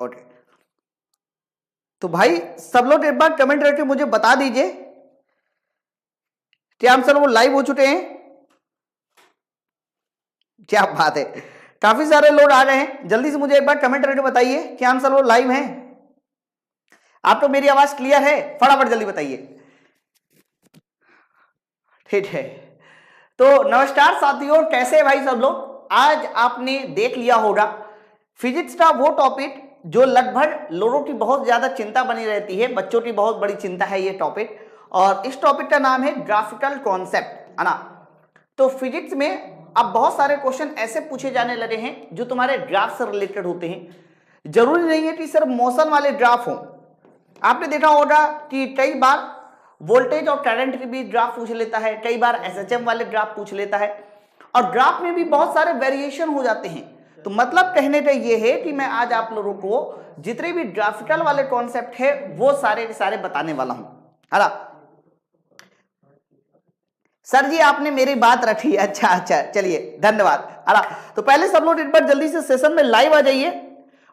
Okay, तो भाई सब लोग एक बार कमेंट करके मुझे बता दीजिए क्या आंसर वो लाइव हो चुके हैं। क्या बात है, काफी सारे लोग आ रहे हैं, जल्दी से मुझे एक बार कमेंट करके बताइए क्या आंसर वो लाइव है। आपको मेरी आवाज क्लियर है? फटाफट जल्दी बताइए। ठीक है, तो नमस्कार साथियों, कैसे हैं भाई सब लोग। आज आपने देख लिया होगा फिजिक्स का वो टॉपिक जो लगभग लोगों की बहुत ज्यादा चिंता बनी रहती है, बच्चों की बहुत बड़ी चिंता है ये टॉपिक, और इस टॉपिक का नाम है ग्राफिकल कॉन्सेप्ट, है ना। तो फिजिक्स में अब बहुत सारे क्वेश्चन ऐसे पूछे जाने लगे हैं जो तुम्हारे ग्राफ से रिलेटेड होते हैं। जरूरी नहीं है कि सिर्फ मोशन वाले ग्राफ हो, आपने देखा होगा कि कई बार वोल्टेज और करंट के भी ग्राफ पूछ लेता है, कई बार एसएचएम वाले ग्राफ पूछ लेता है, और ग्राफ में भी बहुत सारे वेरिएशन हो जाते हैं। तो मतलब कहने का ये है कि मैं आज आप लोगों को जितने भी ग्राफिकल वाले कॉन्सेप्ट है वो सारे के सारे बताने वाला हूं, है ना। सर जी आपने मेरी बात रखी, अच्छा अच्छा, चलिए धन्यवाद, है ना। तो पहले सब लोग एक बार जल्दी से सेशन में लाइव आ जाइए,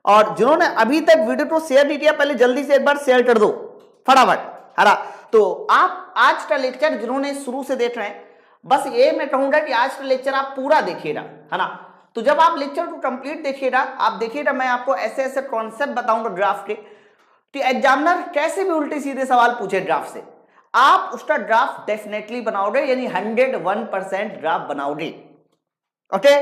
और जिन्होंने अभी तक वीडियो को शेयर नहीं किया पहले जल्दी से एक बार शेयर कर दो फटाफट, है ना। तो आप आज का लेक्चर जिन्होंने शुरू से देख रहे हैं, बस ये मैं कहूंगा कि आज का लेक्चर आप पूरा देखिएगा, है ना। तो जब आप लेक्चर को कंप्लीट देखिएगा, आप देखिएगा मैं आपको ऐसे ऐसे कॉन्सेप्ट बताऊंगा ग्राफ के कि एग्जामिनर कैसे भी उल्टे सीधे सवाल पूछे ग्राफ से, आप उसका ग्राफ डेफिनेटली बनाओगे, यानी 101% ग्राफ बनाओगे। ओके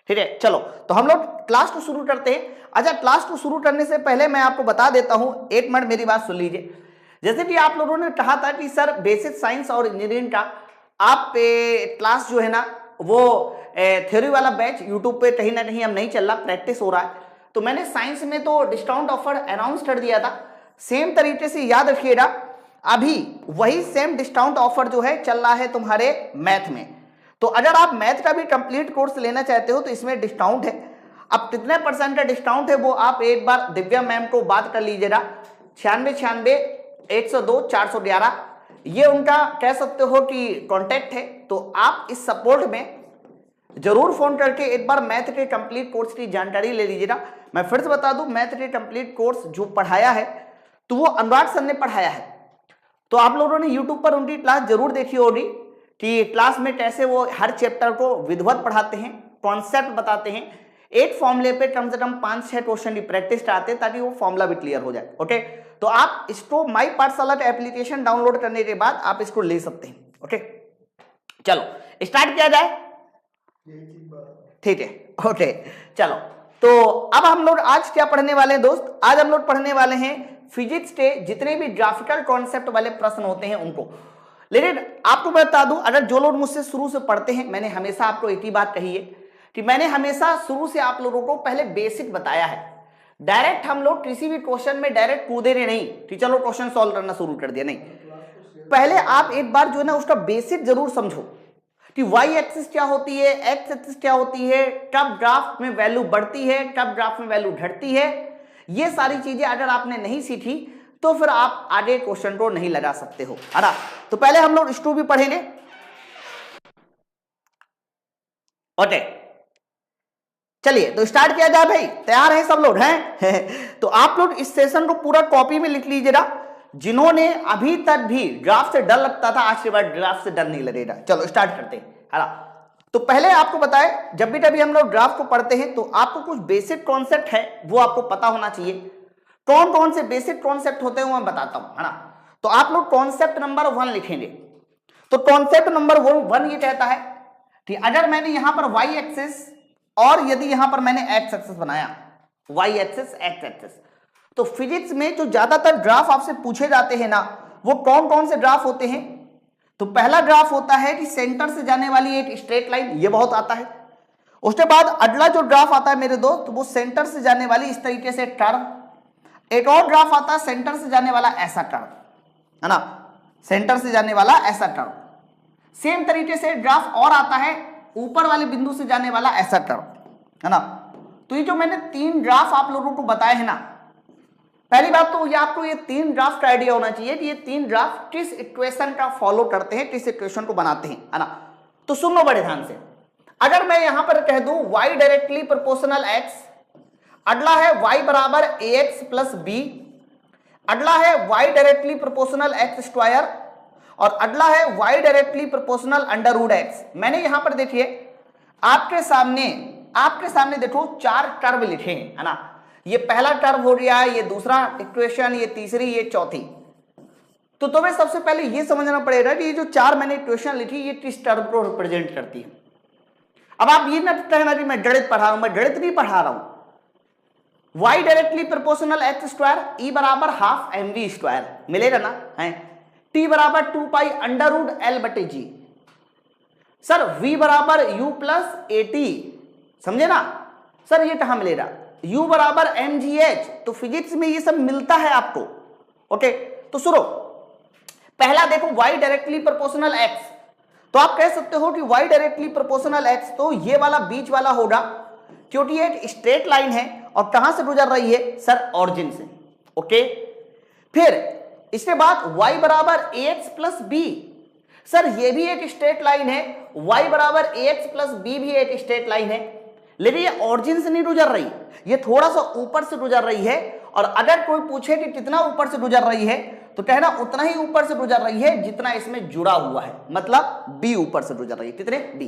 ठीक है, चलो तो हम लोग क्लास को शुरू करते हैं। अच्छा, क्लास को शुरू करने से पहले मैं आपको बता देता हूं, एक मिनट मेरी बात सुन लीजिए। जैसे कि आप लोगों ने कहा था कि सर बेसिक साइंस और इंजीनियरिंग का आप क्लास जो है ना वो थ्योरी वाला बैच यूट्यूब पे कहीं ना कहीं हम नहीं चल रहा, प्रैक्टिस हो रहा है। तो मैंने साइंस में तो डिस्काउंट ऑफर अनाउंस कर दिया था, सेम तरीके से याद रखिएगा अभी वही सेम डिस्काउंट ऑफर जो है चल रहा है तुम्हारे मैथ में। तो अगर आप मैथ का भी कंप्लीट कोर्स लेना चाहते हो तो इसमें डिस्काउंट है। अब कितने परसेंट का डिस्काउंट है वो आप एक बार दिव्या मैम को बात कर लीजिएगा, 9696 102 411, ये उनका कह सकते हो कि कांटेक्ट है। तो आप इस सपोर्ट में जरूर फोन करके एक बार मैथ के कंप्लीट कोर्स की जानकारी ले लीजिएगा। मैं फिर से बता दूं, मैथ के कंप्लीट कोर्स जो पढ़ाया है तो वो अनुराग सर ने पढ़ाया है। तो आप लोगों ने यूट्यूब पर उनकी क्लास जरूर देखी होगी कि क्लास में कैसे वो हर चैप्टर को विधिवत पढ़ाते हैं, कॉन्सेप्ट बताते हैं, एक फॉर्मूले पे कम से कम 5-6 क्वेश्चन की प्रैक्टिस कराते हैं ताकि वो फॉर्मूला भी क्लियर हो जाए। ओके, तो आप इसको माई पाठशाला एप्लीकेशन डाउनलोड करने के बाद आप इसको ले सकते हैं। ओके, चलो स्टार्ट किया जाए, ठीक है। ओके चलो, तो अब हम लोग आज क्या पढ़ने वाले हैं दोस्त, आज हम लोग पढ़ने वाले हैं फिजिक्स के जितने भी ग्राफिकल कॉन्सेप्ट वाले प्रश्न होते हैं उनको। लेकिन आपको बता दूं, अगर जो लोग मुझसे शुरू से पढ़ते हैं, मैंने हमेशा आपको एक ही बात कही है कि मैंने हमेशा शुरू से आप लोगों को पहले बेसिक बताया है। डायरेक्ट हम लोग किसी भी क्वेश्चन में डायरेक्ट कूदे नहीं कि चलो क्वेश्चन सॉल्व करना शुरू कर दिया, नहीं। पहले आप एक बार जो है ना उसका बेसिक जरूर समझो कि वाई एक्सिस क्या होती है, एक्स एक्सिस क्या होती है, कब ग्राफ में वैल्यू बढ़ती है, कब ग्राफ में वैल्यू घटती है। ये सारी चीजें अगर आपने नहीं सीखी तो फिर आप आगे क्वेश्चन को नहीं लगा सकते हो, है ना। तो पहले हम लोग इसको भी पढ़ेंगे। ओके चलिए तो स्टार्ट किया जाए भाई, तैयार है सब लोग हैं? तो आप लोग इस सेशन को पूरा कॉपी में लिख लीजिएगा। जिन्होंने अभी तक भी ग्राफ से डर लगता था, आज के बाद ग्राफ से डर नहीं लगेगा। चलो स्टार्ट करते हैं, है ना। तो पहले आपको बताएं, जब भी कभी हम लोग ग्राफ को पढ़ते हैं तो आपको कुछ बेसिक कॉन्सेप्ट है वो आपको पता होना चाहिए। कौन कौन से बेसिक कॉन्सेप्ट होते हैं वो मैं बताता हूं, है ना। तो आप लोग कॉन्सेप्ट नंबर 1 लिखेंगे। तो कॉन्सेप्ट नंबर 1 ये कहता है कि अगर मैंने यहां पर वाई एक्सिस और यदि यहां पर मैंने एक्स एक्सिस बनाया, वाई एक्सिस एक्स एक्सिस, तो फिजिक्स में जो ज्यादातर ग्राफ आपसे पूछे जाते हैं ना वो कौन कौन से ग्राफ होते हैं। तो पहला ग्राफ होता है कि सेंटर से जाने वाली एक स्ट्रेट लाइन, ये बहुत आता है। उसके बाद अगला जो ग्राफ आता है मेरे दोस्त वो सेंटर से जाने वाली इस तरीके से कर्व। एक और ग्राफ आता है सेंटर से जाने वाला ऐसा कर्व, है ना, सेंटर से जाने वाला ऐसा कर्व। सेम तरीके से ग्राफ और आता है ऊपर वाले बिंदु से जाने वाला ऐसा कर्व, है ना। तो ये जो मैंने 3 ग्राफ आप लोगों को बताए हैं ना, पहली बात तो ये आपको ये 3 ग्राफ का आइडिया होना चाहिए कि ये 3 ग्राफ किस इक्वेशन का फॉलो करते हैं, किस इक्वेशन को बनाते हैं, है ना। तो सुन लो बड़े ध्यान से, अगर मैं यहां पर कह दूं y डायरेक्टली प्रोपोर्शनल x, अगला है y बराबर ax प्लस बी, अगला है y directly proportional X square, और अगला है y directly proportional under root X. मैंने यहां पर देखिए आपके सामने देखो 4 टर्म लिखे हैं, है ना। ये पहला टर्म हो गया, ये दूसरा इक्वेशन, ये तीसरी, ये चौथी। तो तुम्हें सबसे पहले ये समझना पड़ेगा कि ये जो 4 मैंने इक्वेशन लिखी ये किस टर्म को रिप्रेजेंट करती है। अब आप ये ना कहना कि मैं गणित पढ़ा रहा हूं, मैं गणित नहीं पढ़ा रहा हूं। y directly proportional X square E बराबर हाफ एम वी स्क्वायर मिलेगा ना, है। t बराबर 2 पाई अंडर रूट एल बटे जी। सर v बराबर u प्लस ए टी, समझे ना सर, ये कहां मिलेगा, u बराबर एम जी एच। तो फिजिक्स में ये सब मिलता है आपको। ओके, तो सुनो, पहला देखो y डायरेक्टली प्रोपोर्शनल x, तो आप कह सकते हो कि y डायरेक्टली प्रोपोर्शनल x तो ये वाला बीच वाला होगा, क्योंकि ये एक स्ट्रेट लाइन है और कहां से गुजर रही है सर, ऑरिजिन से। ओके, फिर इसके बाद y बराबर ax प्लस बी, सर ये भी एक स्ट्रेट लाइन है, y बराबर ax प्लस बी भी एक स्ट्रेट लाइन है, लेकिन ये ऑरिजिन से नहीं गुजर रही, ये थोड़ा सा ऊपर से गुजर रही है। और अगर कोई पूछे कि कितना ऊपर से गुजर रही है, तो कहना उतना ही ऊपर से गुजर रही है जितना इसमें जुड़ा हुआ है, मतलब b ऊपर से गुजर रही है, कितने b।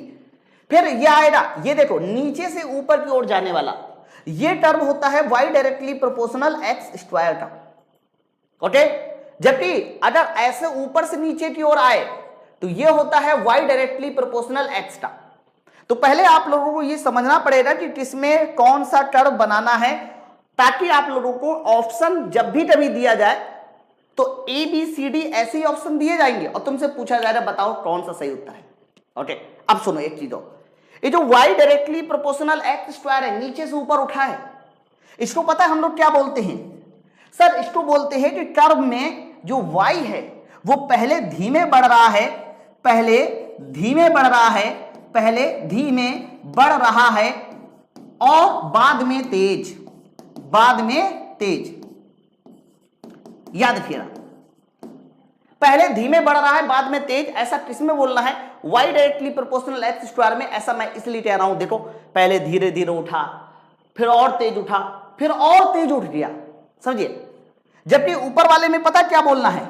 फिर ये आएगा, ये देखो नीचे से ऊपर की ओर जाने वाला, ये टर्म होता है y directly proportional X square का। ओके, जबकि अगर ऐसे ऊपर से नीचे की ओर आए तो ये होता है y डायरेक्टली प्रोपोर्शनल एक्स का। तो पहले आप लोगों को ये समझना पड़ेगा कि किसमें कौन सा टर्म बनाना है, ताकि आप लोगों को ऑप्शन जब भी कभी दिया जाए तो ए बी सी डी ऐसे ही ऑप्शन दिए जाएंगे और तुमसे पूछा जाएगा बताओ कौन सा सही उत्तर है। ओके, अब सुनो एक चीज और, ये जो y directly proportional X square है, नीचे से ऊपर उठा है, इसको पता है हम लोग क्या बोलते हैं सर, इसको बोलते हैं कि कर्व में जो y है वो पहले धीमे बढ़ रहा है, पहले धीमे बढ़ रहा है, पहले धीमे बढ़ रहा है और बाद में तेज, बाद में तेज। याद रखिएगा, पहले धीमे बढ़ रहा है बाद में तेज, ऐसा किसमें बोलना है, y directly proportional X square में। ऐसा मैं इसलिए कह रहा हूं, देखो पहले धीरे धीरे उठा, फिर और तेज उठा, फिर और तेज उठ गया, समझिए। जबकि ऊपर वाले में पता क्या बोलना है,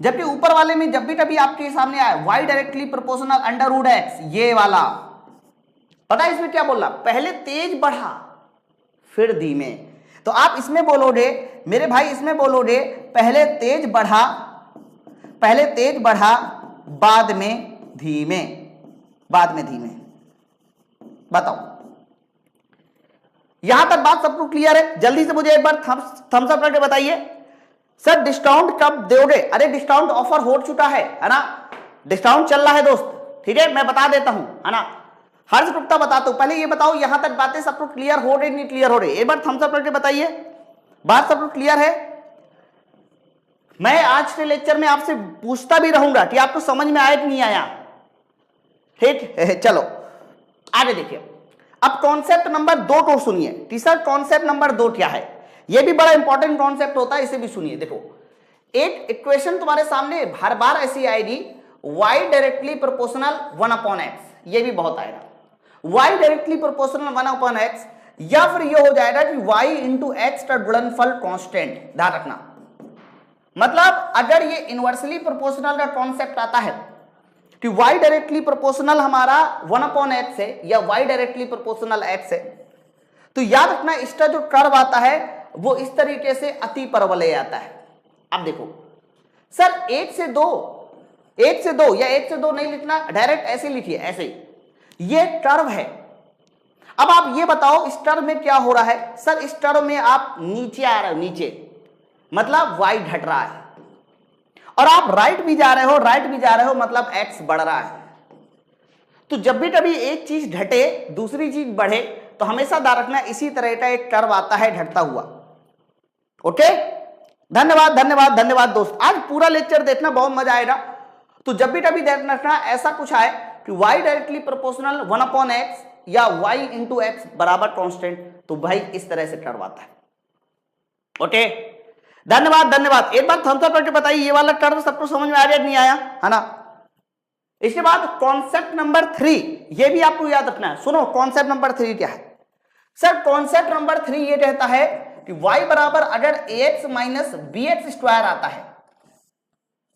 जबकि ऊपर वाले में जब भी कभी आपके सामने आए y directly proportional under root X, ये वाला पता है इसमें क्या बोलना, पहले तेज बढ़ा फिर धीमे। तो आप इसमें बोलोगे मेरे भाई, इसमें बोलोगे पहले तेज बढ़ा, पहले तेज बढ़ा बाद में धीमे, बाद में धीमे। बताओ यहां तक बात सबको क्लियर है? जल्दी से मुझे एक बार थम्स अप करके बताइए सर डिस्काउंट कब दोगे? अरे डिस्काउंट ऑफर हो चुका है ना, डिस्काउंट चल रहा है दोस्त, ठीक है, मैं बता देता हूं, है ना, हर्ष गुप्ता बताता हूं। पहले ये बताओ यहां तक बातें सबको क्लियर हो रही नहीं क्लियर हो रही, एक बार थम्स अप करके बताइए, बात सबको क्लियर है? मैं आज के लेक्चर में आपसे पूछता भी रहूंगा कि आपको समझ में आया कि नहीं आया, ठीक? चलो आगे देखिए, अब कॉन्सेप्ट नंबर 2 को सुनिए। तीसरा कॉन्सेप्ट नंबर 2 क्या है, यह भी बड़ा इंपॉर्टेंट कॉन्सेप्ट होता है, इसे भी सुनिए। देखो एक इक्वेशन तुम्हारे सामने हर बार ऐसी आएगी, y डायरेक्टली प्रोपोर्शनल 1/x, ये भी बहुत आएगा, y डायरेक्टली प्रोपोर्शनल 1/x, या फिर ये हो जाएगा कि y इंटू एक्स का गुणनफल कांस्टेंट। ध्यान रखना, मतलब अगर ये इनवर्सली प्रोपोर्शनल का कॉन्सेप्ट आता है कि y डायरेक्टली प्रोपोर्शनल हमारा 1/x है या y डायरेक्टली प्रोपोर्शनल x है, तो याद रखना इसका जो कर्व आता है वो इस तरीके से अति परवलय आता है। अब देखो सर 1 से 2 या 1 से 2 नहीं लिखना, डायरेक्ट ऐसे लिखिए, ऐसे ही, ये कर्व है। अब आप ये बताओ इस टर्म में क्या हो रहा है सर, इस टर्म में आप नीचे आ रहे हो, नीचे मतलब y घट रहा है, और आप राइट भी जा रहे हो, राइट भी जा रहे हो, मतलब x बढ़ रहा है। तो जब भी कभी एक चीज घटे दूसरी चीज बढ़े तो हमेशा ध्यान रखना इसी तरह का एक कर्व आता है घटता हुआ। ओके, धन्यवाद धन्यवाद धन्यवाद दोस्त, आज पूरा लेक्चर देखना, बहुत मजा आएगा। तो जब भी कभी देखना रखना ऐसा कुछ आए कि y डायरेक्टली प्रोपोर्शनल 1/x या y इंटू एक्स बराबर कांस्टेंट, तो भाई इस तरह से कर्व आता है। ओके, धन्यवाद धन्यवाद। एक बार थम्स अप करके बताइए ये वाला कर्व सबको समझ में आ गया नहीं आया, है ना? इसके बाद कॉन्सेप्ट नंबर 3, ये भी आपको याद रखना है। सुनो कॉन्सेप्ट नंबर 3 क्या है, सर कॉन्सेप्ट नंबर 3 ये रहता है कि y बराबर अगर ax माइनस bx स्क्वायर आता है,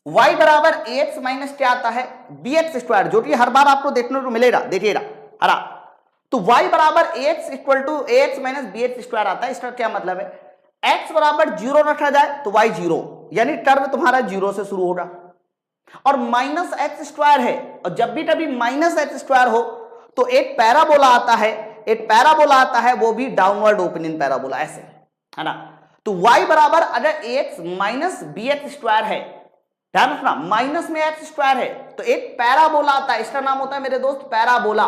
y बराबर ax माइनस क्या आता है bx स्क्वायर, जो कि हर बार आपको देखने को मिलेगा, देखिएगा हरा, तो y बराबर ax equal to ax minus bx square आता है। इसका क्या मतलब है, x बराबर 0 रखा जाए तो y 0, यानी टर्म तुम्हारा 0 से शुरू होगा, और माइनस एक्स स्क्वायर है, और जब भी कभी माइनस एक्स स्क्वायर हो तो एक पैराबोला आता है, एक पैराबोला आता है, वो भी डाउनवर्ड ओपनिंग पैराबोला, ऐसे है ना। तो y बराबर अगर ax माइनस bx स्क्वायर है, ध्यान रखना माइनस में एक्स स्क्वायर है, तो एक पैराबोला आता है, इसका नाम होता है मेरे दोस्त पैराबोला,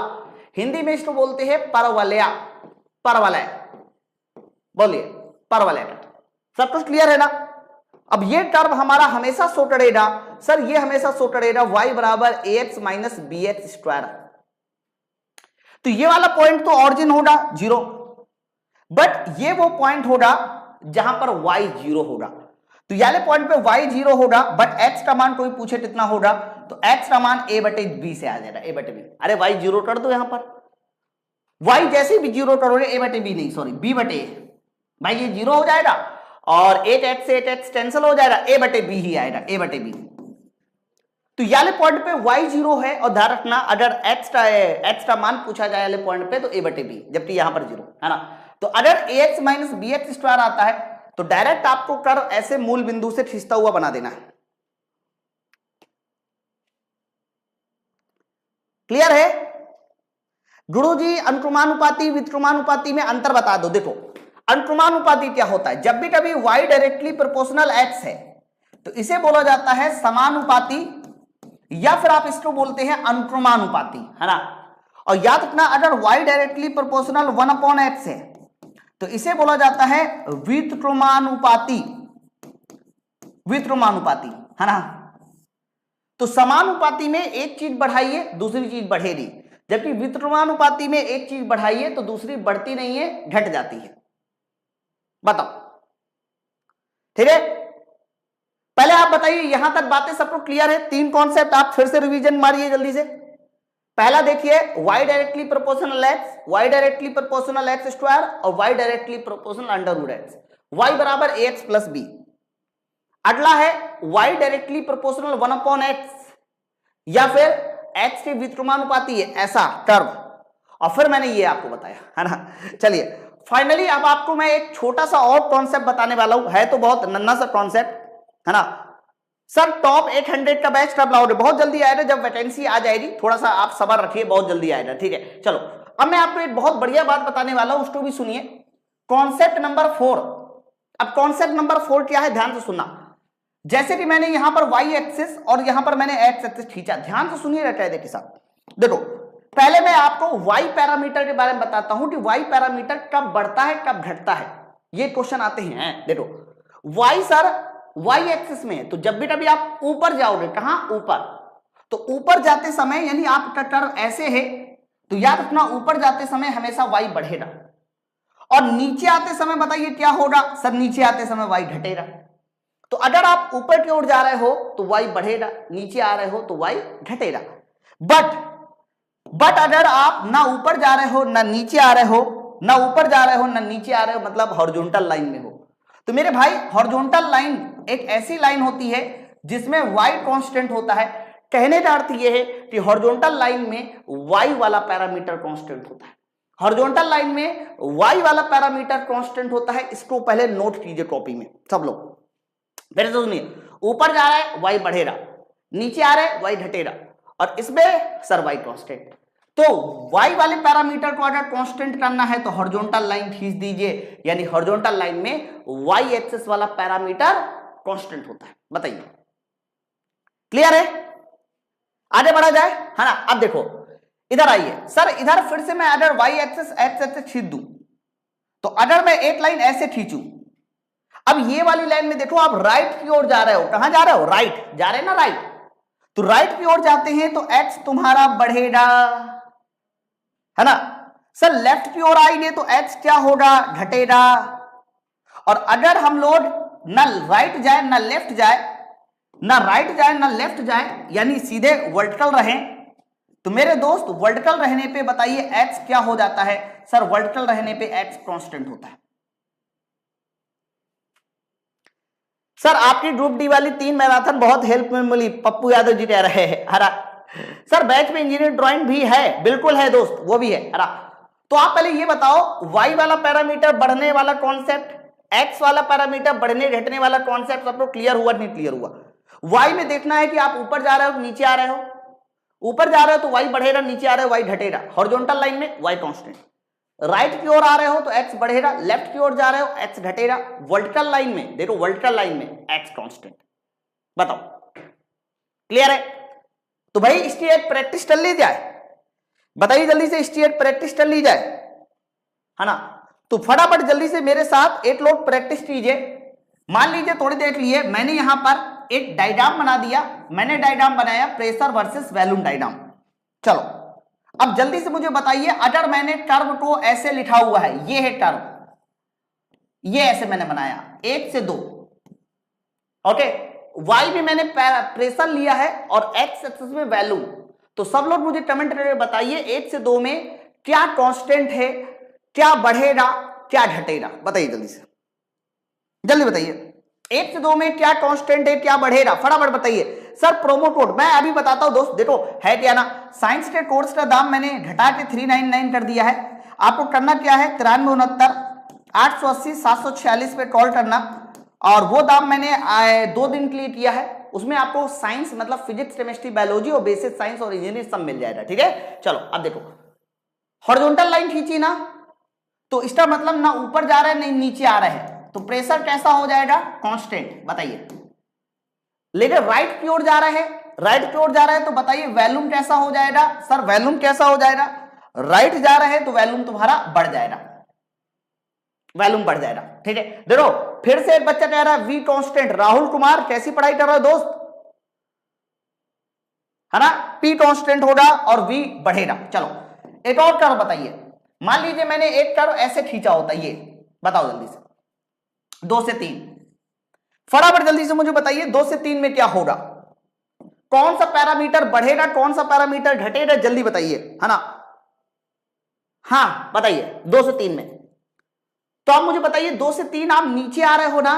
हिंदी में इसको बोलते हैं परवलया, परवलय, बोलिए परवलय। सब कुछ क्लियर है ना। अब ये टर्म हमारा हमेशा शो करेगा, सर ये हमेशा शो करेगा y बराबर ax माइनस bx स्क्वायर, तो ये वाला पॉइंट तो ऑरिजिन होगा 0, बट ये वो पॉइंट होगा जहां पर y 0 होगा, तो ये वाले पॉइंट पे y 0 होगा, बट x का मान कोई पूछे कितना होगा, तो x का मान a बटे b से आ जाएगा, a बटे b। अरे y 0 कर दो, यहां पर y जैसे भी 0 करोगे, a बटे b नहीं सॉरी b बटे a, भाई ये 0 हो जाएगा, और 8x से 8x कैंसिल हो जाएगा, a बटे b ही आएगा, a बटे b। तो ये वाले पॉइंट पे y 0 है, और ध्यान रखना अगर x का मान पूछा जाए वाले पॉइंट पे तो a बटे b, जबकि यहां पर 0 है ना। तो अगर ax माइनस bx स्क्वायर आता है तो डायरेक्ट आपको कर ऐसे मूल बिंदु से खींचता हुआ बना देना है। क्लियर है गुरुजी? अनुक्रमानुपाती व्युत्क्रमानुपाती में अंतर बता दो। देखो अनुक्रमानुपाती क्या होता है, जब भी कभी y डायरेक्टली प्रोपोर्शनल x है तो इसे बोला जाता है समानुपाती, या फिर आप इसको बोलते हैं अनुक्रमानुपाती, है ना। और याद रखना अगर y डायरेक्टली प्रोपोर्शनल 1/x है तो इसे बोला जाता है व्युत्क्रमानुपाती, व्युत्क्रमानुपाती, है ना। तो समानुपाती में एक चीज बढ़ाइए दूसरी चीज बढ़ेगी, जबकि व्युत्क्रमानुपाती में एक चीज बढ़ाइए तो दूसरी बढ़ती नहीं है, घट जाती है। बताओ ठीक है, पहले आप बताइए यहां तक बातें सबको क्लियर है? 3 कॉन्सेप्ट आप फिर से रिवीजन मारिए जल्दी से। पहला देखिए y directly proportional x, y directly proportional x square और y directly proportional under root x, y बराबर ax प्लस b। अगला है y डायरेक्टली प्रोपोर्शनल 1/x, या फिर x के व्युत्क्रमानुपाती है ऐसा टर्म, और फिर मैंने ये आपको बताया, है ना। चलिए फाइनली अब आपको मैं एक छोटा सा और कॉन्सेप्ट बताने वाला हूं, है तो बहुत नन्हा सा कॉन्सेप्ट, है ना। सर टॉप 800 का बैच कब लाओगे? बहुत जल्दी आएगा, जब वैकेंसी आ जाएगी, थोड़ा सा आप सब्र रखिए, बहुत जल्दी आएगा, ठीक है। चलो अब मैं आपको एक बहुत बढ़िया बात बताने वाला हूं, उसको भी सुनिए। Concept number 4। अब कॉन्सेप्ट नंबर 4 क्या है, ध्यान से सुनना। जैसे कि मैंने यहां पर y एक्सिस और यहां पर मैंने x एक्सिस खींचा, ध्यान से सुनिएगा कायदे के साथ। देखो पहले मैं आपको y पैरामीटर के बारे में बताता हूं कि y पैरामीटर कब बढ़ता है कब घटता है, ये क्वेश्चन आते हैं। देखो y सर y एक्सिस में है, तो जब भी कभी आप ऊपर जाओगे, कहां ऊपर, तो ऊपर जाते समय यानी आपका टर्म ऐसे है, तो याद रखना ऊपर जाते समय हमेशा y बढ़ेगा, और नीचे आते समय बताइए क्या होगा, सर नीचे आते समय y घटेगा। तो अगर आप ऊपर की ओर जा रहे हो तो y बढ़ेगा, नीचे आ रहे हो तो y घटेगा। बट अगर आप ना ऊपर जा रहे हो ना नीचे आ रहे हो, ना ऊपर जा रहे हो ना नीचे आ रहे हो, मतलब हॉरिजॉन्टल लाइन में हो, तो मेरे भाई हॉरिजॉन्टल लाइन एक ऐसी लाइन होती है जिसमें y कांस्टेंट होता है। कहने का अर्थ यह है कि हॉरिजॉन्टल लाइन में y वाला पैरामीटर कांस्टेंट होता है, हॉरिजॉन्टल लाइन में y वाला पैरामीटर कांस्टेंट होता है। इसको पहले नोट कीजिए कॉपी में सब लोग, फिर से सुनिए। ऊपर जा रहा है y बढ़ेगा, नीचे आ रहा है y घटेगा, और इसमें सर y कांस्टेंट। तो y वाले पैरामीटर को अगर कांस्टेंट करना है तो हॉरिजॉन्टल लाइन खींच दीजिए, यानी हॉरिजॉन्टल लाइन में y एक्सिस वाला पैरामीटर कांस्टेंट होता है। बताइए क्लियर है? आगे बढ़ा जाए, है ना। अब देखो इधर आइए, सर इधर फिर से मैं अगर y एक्सिस x एक्सिस खींच दूं, तो अगर मैं एक लाइन ऐसे खींचूं, अब ये वाली लाइन में देखो आप राइट की ओर जा रहे हो, कहां जा रहे हो, राइट जा रहे हैं ना, राइट। तो राइट की ओर जाते हैं तो x तुम्हारा बढ़ेगा, है ना। सर लेफ्ट की ओर आएंगे तो x क्या होगा, घटेगा। और अगर हम लोग ना राइट जाए ना लेफ्ट जाए, ना राइट जाए ना लेफ्ट जाए, यानी सीधे वर्टिकल रहे, तो मेरे दोस्त वर्टिकल रहने पे बताइए एक्स क्या हो जाता है? सर वर्टिकल रहने पे एक्स कांस्टेंट होता है। सर आपकी ग्रुप डी वाली 3 मैराथन बहुत हेल्प में मिली, पप्पू यादव जी कह रहे हैं। हरा सर बैच में इंजीनियर ड्राइंग भी है, बिल्कुल है दोस्त, वो भी है। हरा तो आप पहले ये बताओ y वाला पैरामीटर बढ़ने वाला कॉन्सेप्ट, x वाला पैरामीटर बढ़ने घटने वाला कॉन्सेप्ट सबको क्लियर हुआ नहीं क्लियर हुआ? y में देखना है कि आप ऊपर जा रहे हो नीचे आ रहे हो, ऊपर जा रहे हो तो y बढ़ेगा, नीचे आ रहे हो y घटेगा, हॉरिजॉन्टल लाइन में y कांस्टेंट, राइट की ओर आ रहे हो तो x बढ़ेगा, लेफ्ट की ओर जा रहे हो x घटेगा, वर्टिकल लाइन में देखो, वर्टिकल लाइन में x कांस्टेंट। बताओ क्लियर है? तो भाई इसकी एक प्रैक्टिस कर ली जाए, बताइए जल्दी से, इसकी एक प्रैक्टिस कर ली जाए, है ना? तो फटाफट जल्दी से मेरे साथ एक लोग प्रैक्टिस कीजिए। मान लीजिए थोड़ी देख लिए, मैंने यहां पर एक डायग्राम बना दिया, मैंने डायग्राम बनाया प्रेशर वर्सेस वॉल्यूम डायग्राम। चलो अब जल्दी से मुझे बताइए, अगर मैंने कर्व को ऐसे लिखा हुआ है, ये है कर्व, ये ऐसे मैंने बनाया 1 से 2, ओके, y भी मैंने प्रेशर लिया है और x एक्सिस में वैल्यू, तो सब लोग मुझे कमेंट करके बताइए 1 से 2 में क्या कांस्टेंट है, क्या बढ़ेगा क्या घटेगा? बताइए जल्दी से, जल्दी बताइए 1 से 2 में क्या कांस्टेंट है क्या बढ़ेगा, फटाफट बताइए। सर प्रोमो कोड मैं अभी बताता हूं दोस्त, देखो है क्या ना, साइंस के कोर्स का दाम मैंने घटा के 399 कर दिया है। आपको करना क्या है, 9369 880 746 पे कॉल करना, और वो दाम मैंने 2 दिन के लिए किया है। उसमें आपको साइंस मतलब फिजिक्स केमिस्ट्री बायोलॉजी और बेसिक साइंस और इंजीनियरिंग सब मिल जाएगा, ठीक है? चलो अब देखो, हॉरिजॉन्टल लाइन खींची ना, तो इसका मतलब ना ऊपर जा रहा है नहीं नीचे आ रहा है, तो प्रेशर कैसा हो जाएगा, कांस्टेंट। बताइए लेकिन राइट की ओर जा रहा है, राइट की ओर जा रहा है तो बताइए वॉल्यूम कैसा हो जाएगा? सर वॉल्यूम कैसा हो जाएगा? राइट जा रहा है तो वॉल्यूम तुम्हारा बढ़ जाएगा, वॉल्यूम बढ़ जाएगा, ठीक है? देखो फिर से एक बच्चा कह रहा है वी कांस्टेंट, राहुल कुमार कैसी पढ़ाई कर रहे हो दोस्त, है ना? पी कांस्टेंट होगा और वी बढ़ेगा। चलो एक और कर्व बताइए, मान लीजिए मैंने एक कर्व ऐसे खींचा होता है, ये बताओ जल्दी से, 2 से 3, फटाफट जल्दी से मुझे बताइए 2 से 3 में क्या होगा, कौन सा पैरामीटर बढ़ेगा कौन सा पैरामीटर घटेगा, जल्दी बताइए, है ना? हाँ बताइए 2 से 3 में, तो आप मुझे बताइए 2 से 3 आप नीचे आ रहे हो ना,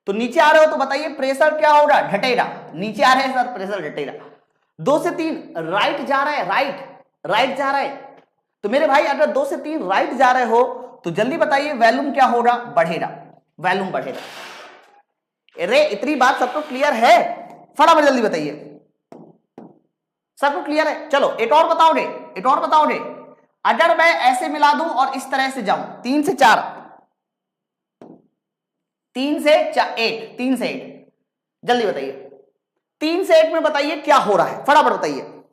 तो नीचे आ रहे हो तो बताइए प्रेशर क्या होगा, घटेगा, नीचे आ रहे हैं सर प्रेशर घटेगा। 2 से 3 राइट जा रहा है, राइट जा रहा है, तो मेरे भाई अगर 2 से 3 राइट जा रहे हो तो जल्दी बताइए वॉल्यूम क्या होगा, बढ़ेगा, वॉल्यूम बढ़ेगा। अरे इतनी बात सबको क्लियर है? फटाफट जल्दी बताइए, सबको क्लियर है? चलो एक और बताओगे, एक और बताओगे, अगर मैं ऐसे मिला दूं और इस तरह से जाऊं, 3 से 4, 3 से 8, 3 से 8, जल्दी बताइए 3 से 8 में बताइए क्या हो रहा है, फटाफट बताइए।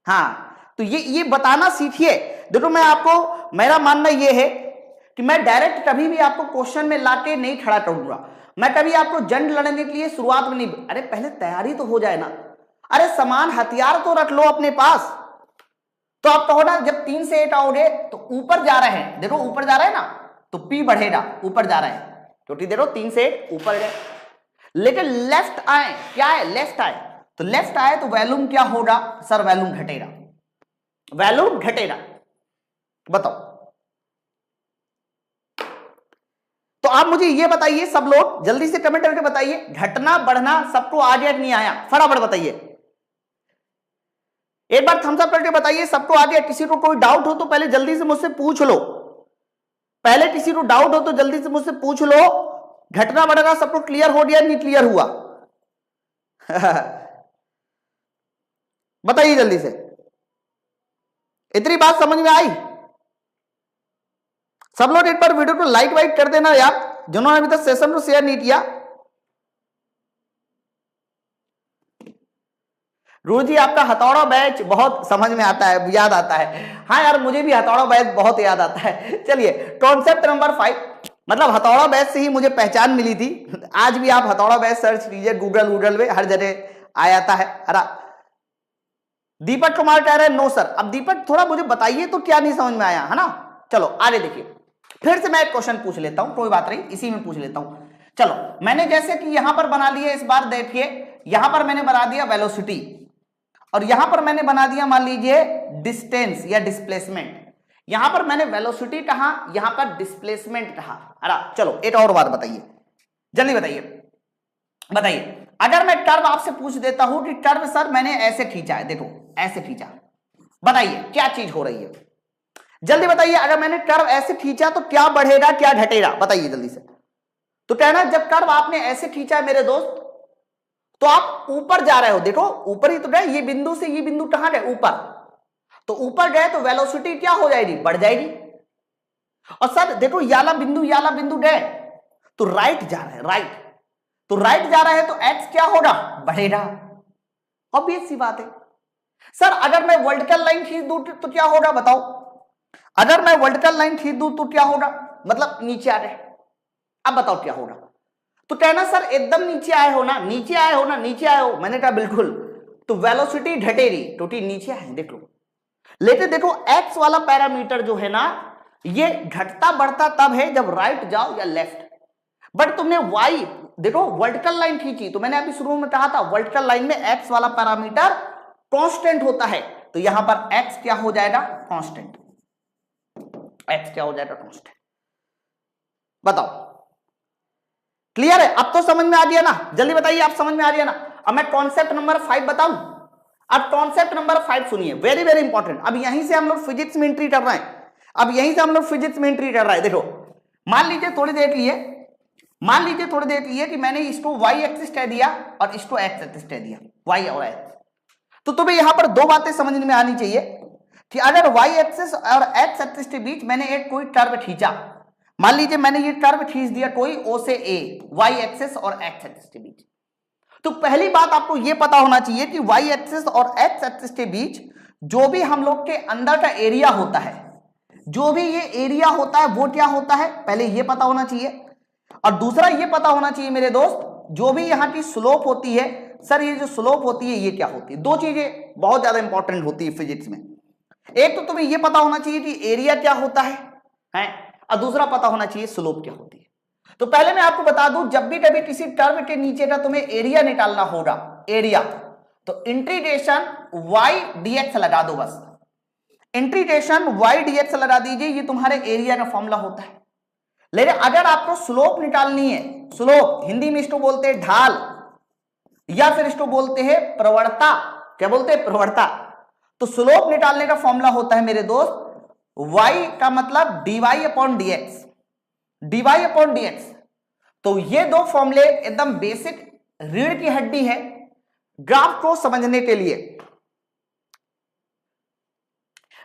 हाँ तो ये बताना सीखिए। देखो मैं आपको, मेरा मानना ये है कि मैं डायरेक्ट कभी भी आपको क्वेश्चन में लाके नहीं खड़ा करूंगा, मैं कभी आपको जंग लड़ने के लिए शुरुआत में नहीं, अरे पहले तैयारी तो हो जाए ना, अरे समान हथियार तो रख लो अपने पास। तो आप कहो ना जब 3 से 8 आओगे तो ऊपर जा रहे हैं, देखो ऊपर जा रहे हैं ना तो P बढ़ेगा, ऊपर जा रहे हैं, क्योंकि देखो 3 से 8 ऊपर गए, लेकिन लेफ्ट आए, क्या है लेफ्ट आए, तो लेफ्ट आए तो वॉल्यूम क्या होगा, सर वॉल्यूम घटेगा, वॉल्यूम घटेगा। बताओ, तो आप मुझे ये बताइए सब लोग जल्दी से कमेंट करके बताइए, घटना बढ़ना सबको आ गया कि नहीं आया, फटाफट बताइए, एक बार थम्स अप करके बताइए सबको आ गया। किसी को कोई डाउट हो तो पहले जल्दी से मुझसे पूछ लो, पहले किसी को डाउट हो तो जल्दी से मुझसे पूछ लो, घटना बढ़ना सबको क्लियर हो गया नहीं क्लियर हुआ? बताइए जल्दी से, इतनी बात समझ में आई? सब लोग एक बार वीडियो को लाइक वाइक कर देना यार, जिन्होंने अभी तक सेशन को शेयर नहीं किया। रूज जी आपका हथौड़ा बैच बहुत समझ में आता है, याद आता है। हाँ यार मुझे भी हथौड़ा बैच बहुत याद आता है। चलिए कॉन्सेप्ट नंबर 5, मतलब हथौड़ा बैच से ही मुझे पहचान मिली थी। आज भी आप हथौड़ा बैच सर्च कीजिए गूगल में, हर जगह आ जाता है। अरे दीपक कुमार कह रहे हैं नो सर। अब दीपक थोड़ा मुझे बताइए तो क्या नहीं समझ में आया, है ना? चलो आगे देखिए, फिर से मैं एक क्वेश्चन पूछ लेता हूं, कोई बात नहीं, इसी में पूछ लेता हूं। चलो मैंने जैसे कि यहां पर बना लिया, इस बार देखिए यहां पर मैंने बना दिया वेलोसिटी, और यहां पर मैंने बना दिया मान लीजिए डिस्टेंस या डिस्प्लेसमेंट। यहां पर मैंने वेलोसिटी कहा, यहां पर डिस्प्लेसमेंट कहा। अरे चलो एक और बात बताइए, जल्दी बताइए अगर मैं कर्व आपसे पूछ देता हूं कि कर्व सर मैंने ऐसे खींचा है, देखो ऐसे खींचा, बताइए क्या चीज हो रही है, जल्दी बताइए। अगर मैंने कर्व ऐसे खींचा तो क्या बढ़ेगा क्या घटेगा, बताइए जल्दी से। तो कहना जब कर्व आपने ऐसे खींचा है मेरे दोस्त, तो आप ऊपर जा रहे हो, देखो ऊपर ही तो गए, ये बिंदु से ये बिंदु कहां गए, ऊपर। तो ऊपर गए तो वेलोसिटी क्या हो जाएगी, बढ़ जाएगी। और सर देखो याला बिंदु गए तो राइट जा रहा है, राइट, तो राइट जा रहा है तो एक्स क्या होगा, बढ़ेगा। ऑब्वियस सी बात है। सर अगर मैं वर्टिकल लाइन खींच दूं तो क्या होगा बताओ, अगर मैं वर्टिकल लाइन खींच दूं तो क्या होगा, मतलब नीचे आ रहे, अब बताओ क्या होगा। तो कहना सर एकदम नीचे आए हो ना, नीचे आए हो, मैंने कहा बिल्कुल, तो वेलोसिटी घटेगी क्योंकि नीचे आए, देख लो। लेकिन देखो एक्स वाला पैरामीटर जो है ना, ये घटता बढ़ता तब है जब राइट जाओ या लेफ्ट। बट तुमने वाई देखो वर्टिकल लाइन खींची, तो मैंने अभी शुरू में कहा था वर्टिकल लाइन में एक्स वाला पैरामीटर कांस्टेंट होता है, तो यहां पर एक्स क्या हो जाएगा, कांस्टेंट, एक्स क्या हो जाएगा, कांस्टेंट। बताओ क्लियर है, अब तो समझ में आ गया ना, जल्दी बताइए आप समझ में आ गया ना। अब मैं कॉन्सेप्ट नंबर 5 बताऊं। अब कॉन्सेप्ट नंबर 5 सुनिए, वेरी वेरी इंपॉर्टेंट। अब यहीं से हम लोग फिजिक्स में एंट्री कर रहे हैं, देखो मान लीजिए थोड़ी देर लिए कि मैंने इसको वाई एक्सिस कह दिया और इसको एक्स एक्सिस कह दिया, वाई और एक्स। तो तुम्हें यहां पर दो बातें समझ में आनी चाहिए कि अगर वाई एक्सिस और एक्स एक्सिस के बीच मैंने एक कोई कर्व खींचा, मान लीजिए मैंने ये कर्व खींच दिया कोई ओ से ए, वाई एक्सिस और एक्स एक्सिस के बीच, तो पहली बात आपको यह पता होना चाहिए कि वाई एक्सिस और एक्स एक्सिस के बीच जो भी हम लोग के अंदर का एरिया होता है, जो भी ये एरिया होता है वो क्या होता है, पहले ये पता होना चाहिए। और दूसरा ये पता होना चाहिए मेरे दोस्त, जो भी यहाँ की स्लोप होती है, सर ये जो स्लोप होती है ये क्या होती है। दो चीजें बहुत ज्यादा इंपॉर्टेंट होती है फिजिक्स में, एक तो तुम्हें ये पता होना चाहिए कि एरिया क्या होता है, और दूसरा पता होना चाहिए स्लोप क्या होती है। तो पहले मैं आपको बता दूं, जब भी कभी किसी कर्व के नीचे का तुम्हें एरिया निकालना होगा, एरिया, तो इंटीग्रेशन वाई डीएक्स लगा दो, बस इंटीग्रेशन वाई डीएक्स लगा दीजिए, ये तुम्हारे एरिया का फॉर्मूला होता है। लेकिन अगर आपको स्लोप निकालनी है, स्लोप हिंदी में इसको बोलते हैं ढाल, या फिर इसको बोलते हैं प्रवणता, क्या बोलते हैं, प्रवणता। तो स्लोप निकालने का फॉर्मूला होता है मेरे दोस्त y का मतलब dy upon dx, dy upon dx। तो ये दो फॉर्मूले एकदम बेसिक रीढ़ की हड्डी है ग्राफ को समझने के लिए।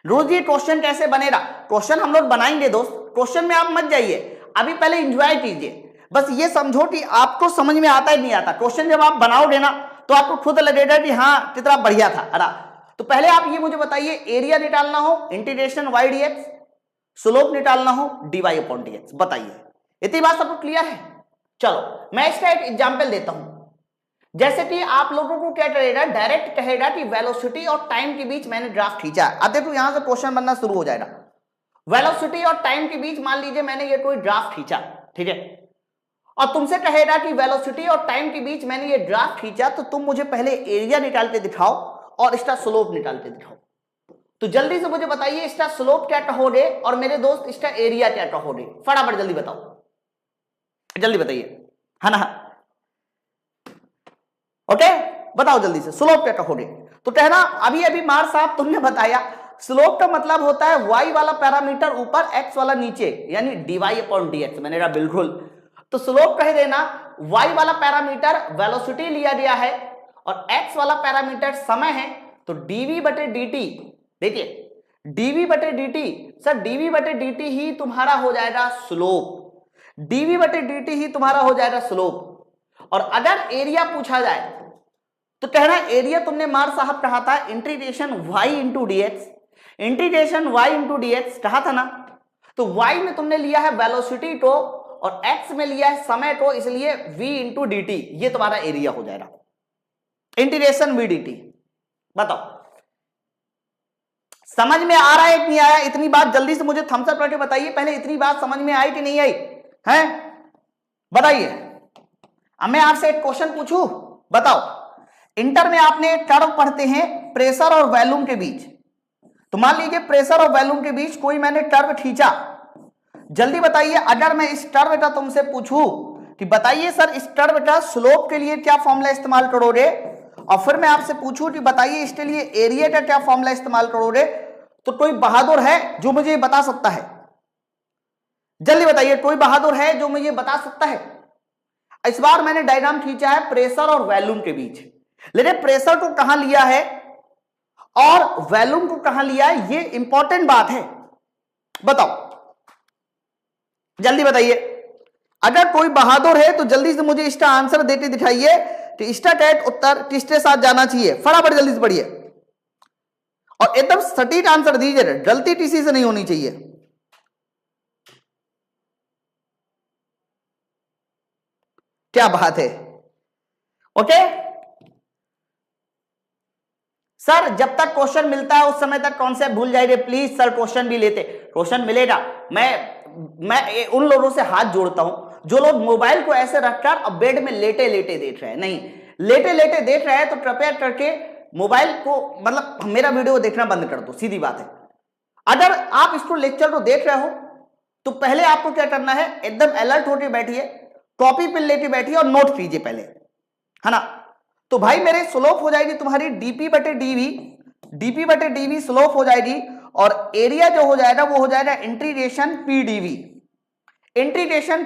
रोज ये क्वेश्चन कैसे बनेगा, क्वेश्चन हम लोग बनाएंगे दोस्त, क्वेश्चन में आप मत जाइए, अभी पहले एंजॉय कीजिए। बस ये समझो कि आपको समझ में आता है नहीं आता, क्वेश्चन जब आप बनाओगे ना तो आपको खुद लगेगा कि हाँ कितना बढ़िया था। अरे तो पहले आप ये मुझे बताइए, एरिया निकालना हो इंटीग्रेशन वाई डीएक्स, स्लोप निकालना हो dy अपॉन dx, बताइए इतनी बात सबको क्लियर है। चलो मैं इसका एक एग्जांपल देता हूं, जैसे कि आप लोगों को क्या करेगा, डायरेक्ट कहेगा कि वेलोसिटी और टाइम के बीच मैंने ग्राफ खींचा। अब देखो यहां से क्वेश्चन बनना शुरू हो जाएगा, वेलोसिटी और टाइम के बीच मान लीजिए मैंने ये कोई ग्राफ खींचा, ठीक है, और तुमसे कहेगा कि वेलोसिटी और टाइम के बीच मैंने ये ग्राफ खींचा, तो तुम मुझे पहले एरिया निकाल के दिखाओ और इसका स्लोप निकाल के दिखाओ। तो जल्दी से मुझे बताइए इसका स्लोप क्या कहोगे और मेरे दोस्त इसका एरिया क्या कहोगे, फटाफट जल्दी बताओ, जल्दी बताइए, है ना, ओके बताओ जल्दी से स्लोप क्या कहोगे। तो कहना अभी अभी मार साहब तुमने बताया स्लोप का मतलब होता है y वाला पैरामीटर ऊपर x वाला नीचे, यानी dy अपॉन dx। मैंने कहा बिल्कुल, तो स्लोप कह देना y वाला पैरामीटर वेलोसिटी लिया गया है और x वाला पैरामीटर समय है, तो dv बटे dt, देखिए dv बटे dt, सर dv बटे dt ही तुम्हारा हो जाएगा स्लोप, dv बटे dt ही तुम्हारा हो जाएगा स्लोप। और अगर एरिया पूछा जाए तो कहना एरिया तुमने मार साहब कहा था integration y into dx, integration y into dx कहा था ना, तो y में तुमने लिया है वेलोसिटी को और x में लिया है समय को, इसलिए v इंटू डी टी, ये तुम्हारा एरिया हो जाएगा, इंटीग्रेशन v dt। बताओ समझ में आ रहा है कि नहीं आया, इतनी बात जल्दी से मुझे थम्स अप करके बताइए, पहले इतनी बात समझ में आई कि नहीं आई है, बताइए। अब मैं आपसे एक क्वेश्चन पूछूं, बताओ इंटर में आपने कर्व पढ़ते हैं प्रेशर और वॉल्यूम के बीच, तो मान लीजिए प्रेशर और वॉल्यूम के बीच कोई मैंने टर्व खींचा, जल्दी बताइए अगर मैं इस टर्व का तुमसे पूछूं कि बताइए सर इस टर्व का स्लोप के लिए क्या फॉर्मूला इस्तेमाल करोगे, और फिर मैं आपसे पूछूं कि बताइए इसके लिए एरिया का क्या फॉर्मूला इस्तेमाल करोगे, तो कोई बहादुर है जो मुझे बता सकता है? जल्दी बताइए, कोई बहादुर है जो मुझे बता सकता है? इस बार मैंने डायग्राम खींचा है प्रेशर और वॉल्यूम के बीच, लेकिन प्रेशर को कहां लिया है और वॉल्यूम को कहां लिया है, ये इंपॉर्टेंट बात है। बताओ, जल्दी बताइए। अगर कोई बहादुर है तो जल्दी से मुझे इसका आंसर देते दिखाइए कि इसका करेक्ट उत्तर किसके साथ जाना चाहिए। फटाफट जल्दी से पढ़िए और एकदम सटीक आंसर दीजिए, गलती किसी से नहीं होनी चाहिए। क्या बात है, ओके सर। जब तक क्वेश्चन मिलता है उस समय तक कॉन्सेप्ट भूल जाइए प्लीज सर, क्वेश्चन भी लेते, क्वेश्चन मिलेगा। मैं उन लोगों से हाथ जोड़ता हूं जो लोग मोबाइल को ऐसे रखकर अब बेड में लेटे लेटे देख रहे हैं, नहीं लेटे लेटे देख रहे हैं तो कृपया करके मोबाइल को मतलब मेरा वीडियो देखना बंद कर दो, सीधी बात है। अगर आप इसको लेक्चर को देख रहे हो तो पहले आपको क्या करना है, एकदम अलर्ट होकर बैठिए, कॉपी पेन लेके बैठिए और नोट कीजिए पहले, है ना। तो भाई मेरे स्लोप हो जाएगी तुम्हारी डीपी बटे डीवी स्लोप हो जाएगी, और एरिया जो हो जाएगा वो हो जाएगा इंटीग्रेशन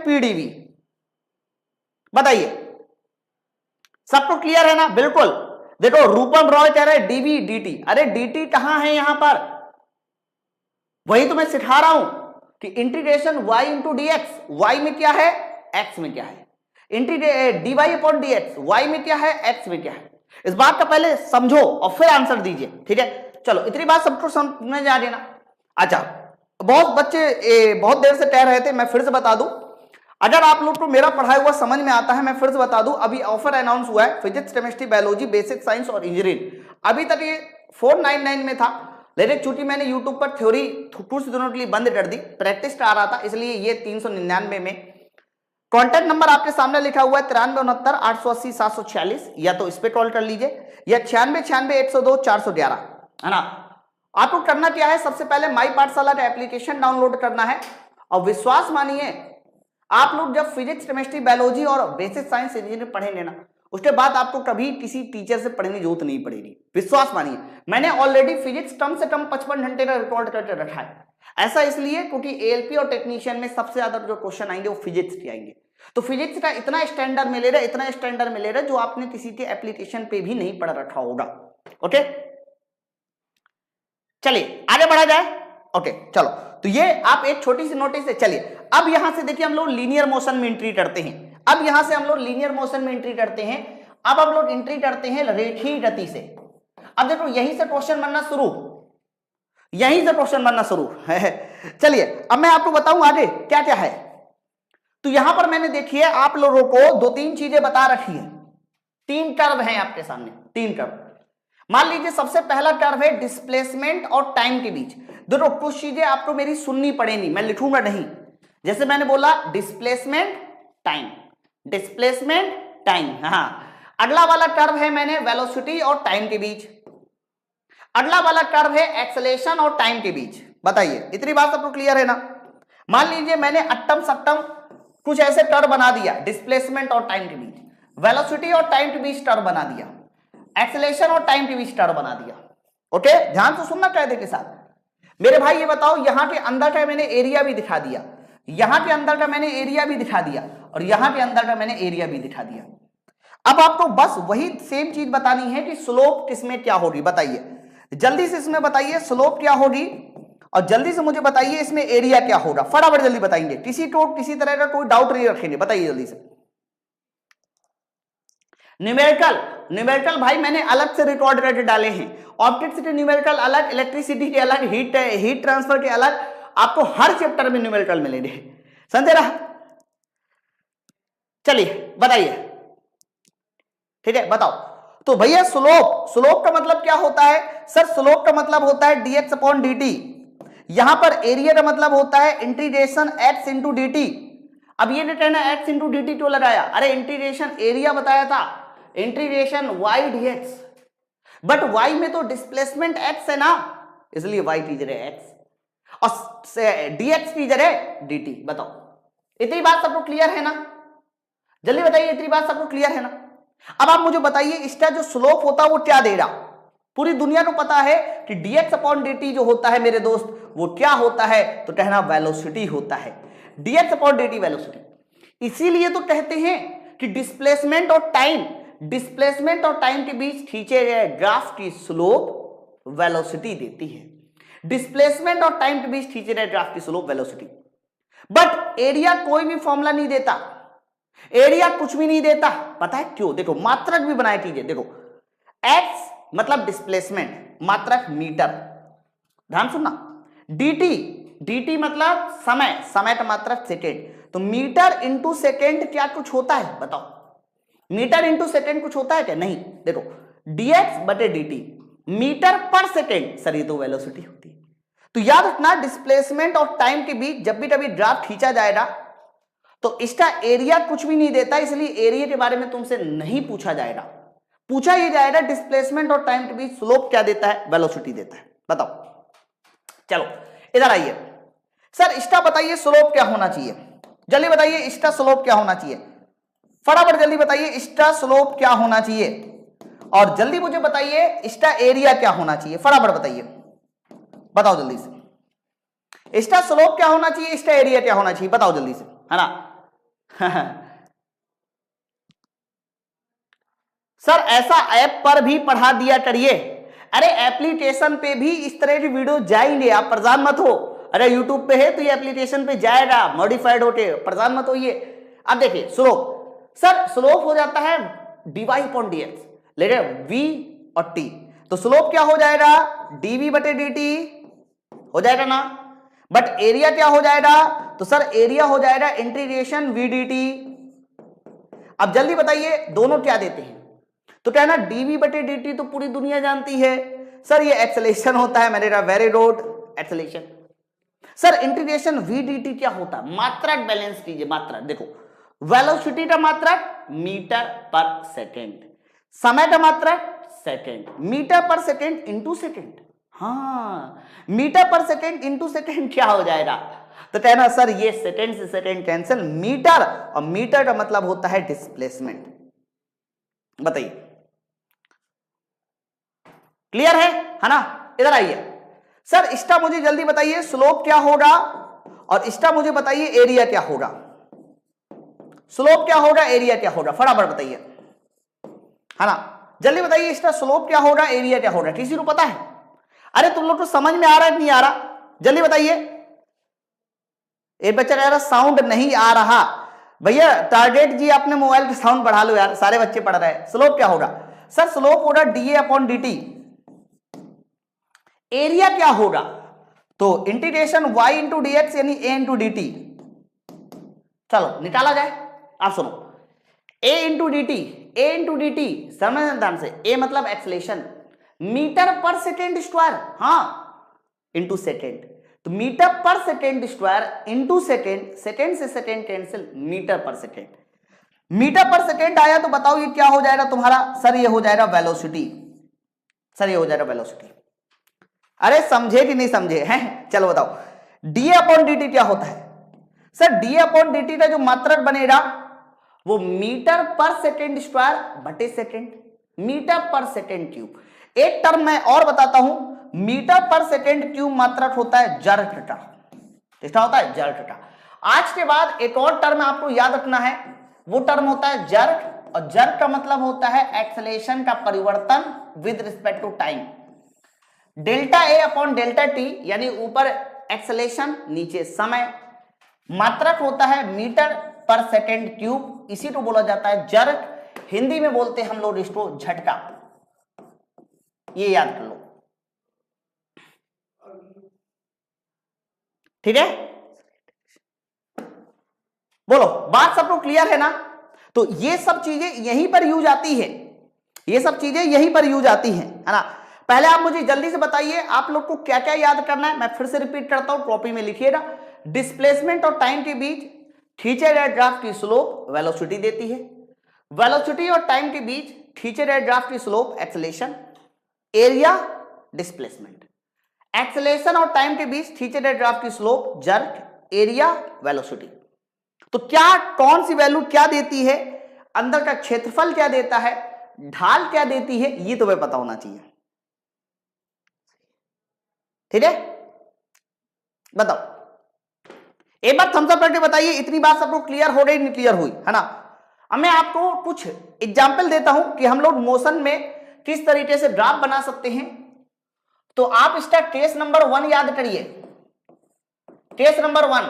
पीडीवी। बताइए सबको क्लियर है ना? बिल्कुल। देखो रूपम रॉय कह रहे डीवी डी, अरे डी कहां है यहां पर, वही तो मैं सिखा रहा हूं कि integration y into d x, y में क्या है x में क्या है, dy upon D x, y में क्या है x में क्या है। इस बात का पहले समझो और फिर आंसर दीजिए, ठीक है। चलो इतनी बात सबको समझ आ देना। अच्छा, बहुत बच्चे बहुत देर से कह रहे थे, मैं फिर से बता दूं, अगर आप लोग को मेरा पढ़ाया हुआ समझ में आता है, मैं फिर से बता दूं, अभी ऑफर अनाउंस हुआ है physics, chemistry, biology, basic science और इंजीनियरिंग। अभी तक ये 499 में था, लेकिन चूंकि मैंने यूट्यूब पर थ्योरी कुछ दिनों के लिए बंद कर दी, प्रैक्टिस आ रहा था, इसलिए ये 399 में। कॉन्टैक्ट नंबर आपके सामने लिखा हुआ है 9369 या तो इस पे कॉल कर लीजिए या 966102 है ना। आपको करना क्या है, सबसे पहले माई पाठशाला का एप्लीकेशन डाउनलोड करना है, और विश्वास मानिए आप लोग जब फिजिक्स, केमिस्ट्री, बायोलॉजी और बेसिक साइंस इंजीनियरिंग पढ़ेंगे ना, उसके बाद आपको कभी किसी टीचर से पढ़ने की जरूरत नहीं पड़ेगी। विश्वास मानिए, मैंने ऑलरेडी फिजिक्स कम से कम 55 घंटे का रिकॉर्ड करके रखा है। ऐसा इसलिए क्योंकि एएलपी और टेक्नीशियन में सबसे ज्यादा जो क्वेश्चन आएंगे वो फिजिक्स के आएंगे। तो फिजिक्स का इतना स्टैंडर्ड मिलेगा जो आपने किसी के एप्लीकेशन पे भी नहीं पढ़ रखा होगा। ओके चलिए आगे बढ़ा जाए। ओके चलो, तो ये आप एक छोटी सी नोटिस से चलिए। अब यहां से देखिए हम लोग लीनियर मोशन में एंट्री करते हैं। अब हम लोग एंट्री करते हैं रेखीय गति से। अब देखो यहीं से क्वेश्चन बनना शुरू है। चलिए अब मैं आपको बताऊं आगे क्या क्या है। तो यहां पर मैंने देखिए आप लोगों को 2-3 चीजें बता रखी है। 3 कर्व हैं आपके सामने, 3 कर्व। मान लीजिए सबसे पहला कर्व है डिस्प्लेसमेंट और टाइम के बीच। दोनों कुछ चीजें आपको मेरी सुननी पड़ेगी, मैं लिखूंगा नहीं। जैसे मैंने बोला डिस्प्लेसमेंट टाइम, हाँ। अगला वाला कर्व है मैंने वेलोसिटी और टाइम के बीच। अगला वाला कर्व है एक्सेलरेशन और टाइम के बीच। बताइए इतनी बात सबको क्लियर है ना? मान लीजिए मैंने अट्टम सट्टम कुछ ऐसे कर्व बना दिया, डिस्प्लेसमेंट और टाइम के बीच, वेलोसिटी और टाइम के बीच कर्व बना दिया, एक्सेलरेशन और टाइम के बीच कर्व बना दिया। ओके ध्यान से सुनना कायदे के साथ। मेरे भाई ये बताओ, यहां के अंदर का मैंने एरिया भी दिखा दिया, यहां के अंदर का मैंने एरिया भी दिखा दिया, और यहां के अंदर का मैंने एरिया भी दिखा दिया। अब आपको बस वही सेम चीज बतानी है कि स्लोप किसमें क्या होगी। बताइए जल्दी से, इसमें बताइए स्लोप क्या होगी, और जल्दी से मुझे बताइए इसमें एरिया क्या होगा। फटाफट जल्दी बताएंगे, किसी तरह का कोई डाउट नहीं रखेंगे। बताइए जल्दी से। न्यूमेरिकल भाई मैंने अलग से रिकॉर्ड करके डाले हैं। ऑप्टिक्स के न्यूमेरिकल अलग, इलेक्ट्रिसिटी के अलग, हीट ट्रांसफर के अलग, आपको हर चैप्टर में न्यूमेरिकल मिलेंगे। समझे रहा? चलिए बताइए, ठीक है बताओ। तो भैया स्लोप का मतलब क्या होता है? सर स्लोप का मतलब होता है dx अपॉन dt। यहां पर एरिया का मतलब होता है इंटीग्रेशन x इंटू dt। अब ये नहीं कहना x इंटू dt क्यों लगाया, अरे इंटीग्रेशन एरिया बताया था, integration y dx। But y में तो डिस्प्लेसमेंट x है ना, इसलिए y की जगह x और dx की जगह dt। बताओ इतनी बात सबको क्लियर है ना? जल्दी बताइए, इतनी बात सबको क्लियर है ना? अब आप मुझे बताइए इसका जो स्लोप होता है वो क्या दे रहा? पूरी दुनिया को पता है कि dx अपॉन dt जो होता है मेरे दोस्त वो क्या होता है, तो कहना वेलोसिटी होता है, dx अपॉन dt वेलोसिटी। इसीलिए तो कहते हैं कि डिस्प्लेसमेंट और टाइम के बीच खींचे गए ग्राफ की स्लोप वेलोसिटी देती है। डिस्प्लेसमेंट और टाइम के बीच खींचे गए ग्राफ की स्लोप वेलोसिटी। बट एरिया कोई भी फॉर्मूला नहीं देता, एरिया कुछ भी नहीं देता। पता है क्यों? देखो मात्रक भी बनाए कीजिए। देखो x मतलब डिस्प्लेसमेंट, मात्रक मीटर, ध्यान सुनना। dt मतलब समय का मात्रक सेकेंड। तो मीटर इंटू सेकेंड क्या कुछ होता है? बताओ, मीटर इंटू सेकेंड कुछ होता है क्या? नहीं। देखो dx बटे dt मीटर पर सेकेंड, सर ये तो वेलोसिटी होती है। तो याद रखना डिस्प्लेसमेंट और टाइम के बीच जब भी कभी ग्राफ खींचा जाएगा तो इसका एरिया कुछ भी नहीं देता, इसलिए एरिया के बारे में तुमसे नहीं पूछा जाएगा। पूछा ही जाएगा डिस्प्लेसमेंट और टाइम के बीच स्लोप क्या देता है? वेलोसिटी देता है। बताओ, चलो इधर आइए। सर इसका बताइए स्लोप क्या होना चाहिए? जल्दी बताइए इसका स्लोप क्या होना चाहिए? फटाफट जल्दी बताइए इसका स्लोप क्या होना चाहिए, और जल्दी मुझे बताइए इसका एरिया क्या होना चाहिए। फटाफट बताइए, बताओ जल्दी से। इसका स्लोप क्या होना चाहिए, इसका एरिया क्या होना चाहिए? बताओ जल्दी से, है ना? सर ऐसा ऐप पर भी पढ़ा दिया करिए। अरे एप्लीकेशन पे भी इस तरह की वीडियो जाएंगे, आप परेशान मत हो। अरे यूट्यूब पे है तो ये एप्लीकेशन पे जाएगा मॉडिफाइड होके, परेशान मत होइए। अब देखिए स्लोप, सर स्लोप हो जाता है dy अपॉन dx, लेकिन v और t, तो स्लोप क्या हो जाएगा? dv बटे dt हो जाएगा ना। बट एरिया क्या हो जाएगा? तो सर एरिया हो जाएगा इंटीग्रेशन v dt। अब जल्दी बताइए दोनों क्या देते हैं? तो कहना dv बटे dt तो पूरी दुनिया जानती है, सर ये एक्सेलेरेशन होता है। मैंने कहा very good, acceleration. Sir integration v dt क्या होता है? मात्रक बैलेंस कीजिए, मात्रक। देखो वेलोसिटी का मात्रक मीटर पर सेकेंड, समय का मात्रक सेकेंड, मीटर पर सेकेंड इंटू सेकेंड। हाँ, मीटर पर सेकेंड इंटू सेकेंड क्या हो जाएगा? तो कहना सर ये सेकेंड से सेकेंड कैंसिल, मीटर, और मीटर का मतलब होता है डिस्प्लेसमेंट। बताइए क्लियर है ना? इधर आइए। सर इसका मुझे जल्दी बताइए स्लोप क्या होगा, और इसका मुझे बताइए एरिया क्या होगा। स्लोप क्या होगा, एरिया क्या होगा, फटाफट बताइए, है ना? जल्दी बताइए इसका स्लोप क्या होगा, एरिया क्या होगा। किसी को पता है? अरे तुम लोग तो समझ में आ रहा है नहीं आ रहा? जल्दी बताइए। एक बच्चा कह रहा साउंड नहीं आ रहा। भैया टारगेट जी अपने मोबाइल का साउंड बढ़ा लो यार, सारे बच्चे पढ़ रहे हैं। स्लोप क्या होगा? सर स्लोप होगा dA अपॉन dt। एरिया क्या होगा? तो इंटीग्रेशन y इंटू dx यानी a इंटू dt। चलो निकाला जाए। आप सुनो, a इंटू डी टी, समझ ध्यान से। a मतलब एक्सेलेरेशन, मीटर पर सेकेंड स्क्वायर, हाँ इंटू सेकेंड। तो मीटर पर second square into second, second से सेकेंड कैंसिल, मीटर पर सेकेंड। मीटर पर सेकेंड आया तो बताओ ये क्या हो जाएगा तुम्हारा? सर ये हो जाएगा वेलोसिटी। सर ये हो जाएगा वेलोसिटी। अरे समझे कि नहीं समझे हैं? चलो बताओ डी अपॉन डी टी क्या होता है? Sir D upon D T का जो मात्रक बनेगा वो मीटर पर सेकेंड स्क्वायर बटे सेकेंड, मीटर पर सेकेंड क्यूब। एक टर्म मैं और बताता हूं, मीटर पर सेकेंड क्यूब मात्रक होता है जड़ थीटा। किसका होता है? जड़ थीटा। आज के बाद एक और टर्म आपको याद रखना है, वो टर्म होता है जर्क, और जर्क का मतलब होता है एक्सेलेरेशन का परिवर्तन with respect to time. Delta A upon delta T, यानी ऊपर एक्सेलेरेशन नीचे समय, मात्रक होता है मीटर पर सेकेंड क्यूब, इसी को बोला जाता है जर्क। हिंदी में बोलते हैं हम लोग इसको झटका। ये याद कर लो, ठीक है? बोलो बात सबको क्लियर है ना? तो ये सब चीजें यहीं पर यूज आती है, ये सब चीजें यहीं पर यूज आती हैं, है ना? पहले आप मुझे जल्दी से बताइए आप लोग को क्या क्या याद करना है। मैं फिर से रिपीट करता हूं, कॉपी में लिखिएगा। डिस्प्लेसमेंट और टाइम के बीच खींचे गए ग्राफ की स्लोप वेलोसिटी देती है। वेलोसिटी और टाइम के बीच खींचे गए ग्राफ की slope acceleration. Area, displacement. Acceleration और टाइम के बीच खींचे गए ड्राफ्ट की स्लोप, जर्क, एरिया, वेलोसिटी। तो क्या कौन सी वैल्यू क्या देती है, अंदर का क्षेत्रफल क्या देता है, ढाल क्या देती है, ये तुम्हें पता होना चाहिए। ठीक है, बताओ एक बार थम्स अप करके बताइए, इतनी बात सबको क्लियर हो रही, नहीं क्लियर हुई, है ना। अब मैं आपको कुछ एग्जाम्पल देता हूं कि हम लोग मोशन में किस तरीके से ग्राफ बना सकते हैं। तो आप इसका केस नंबर 1 याद करिए, केस नंबर 1,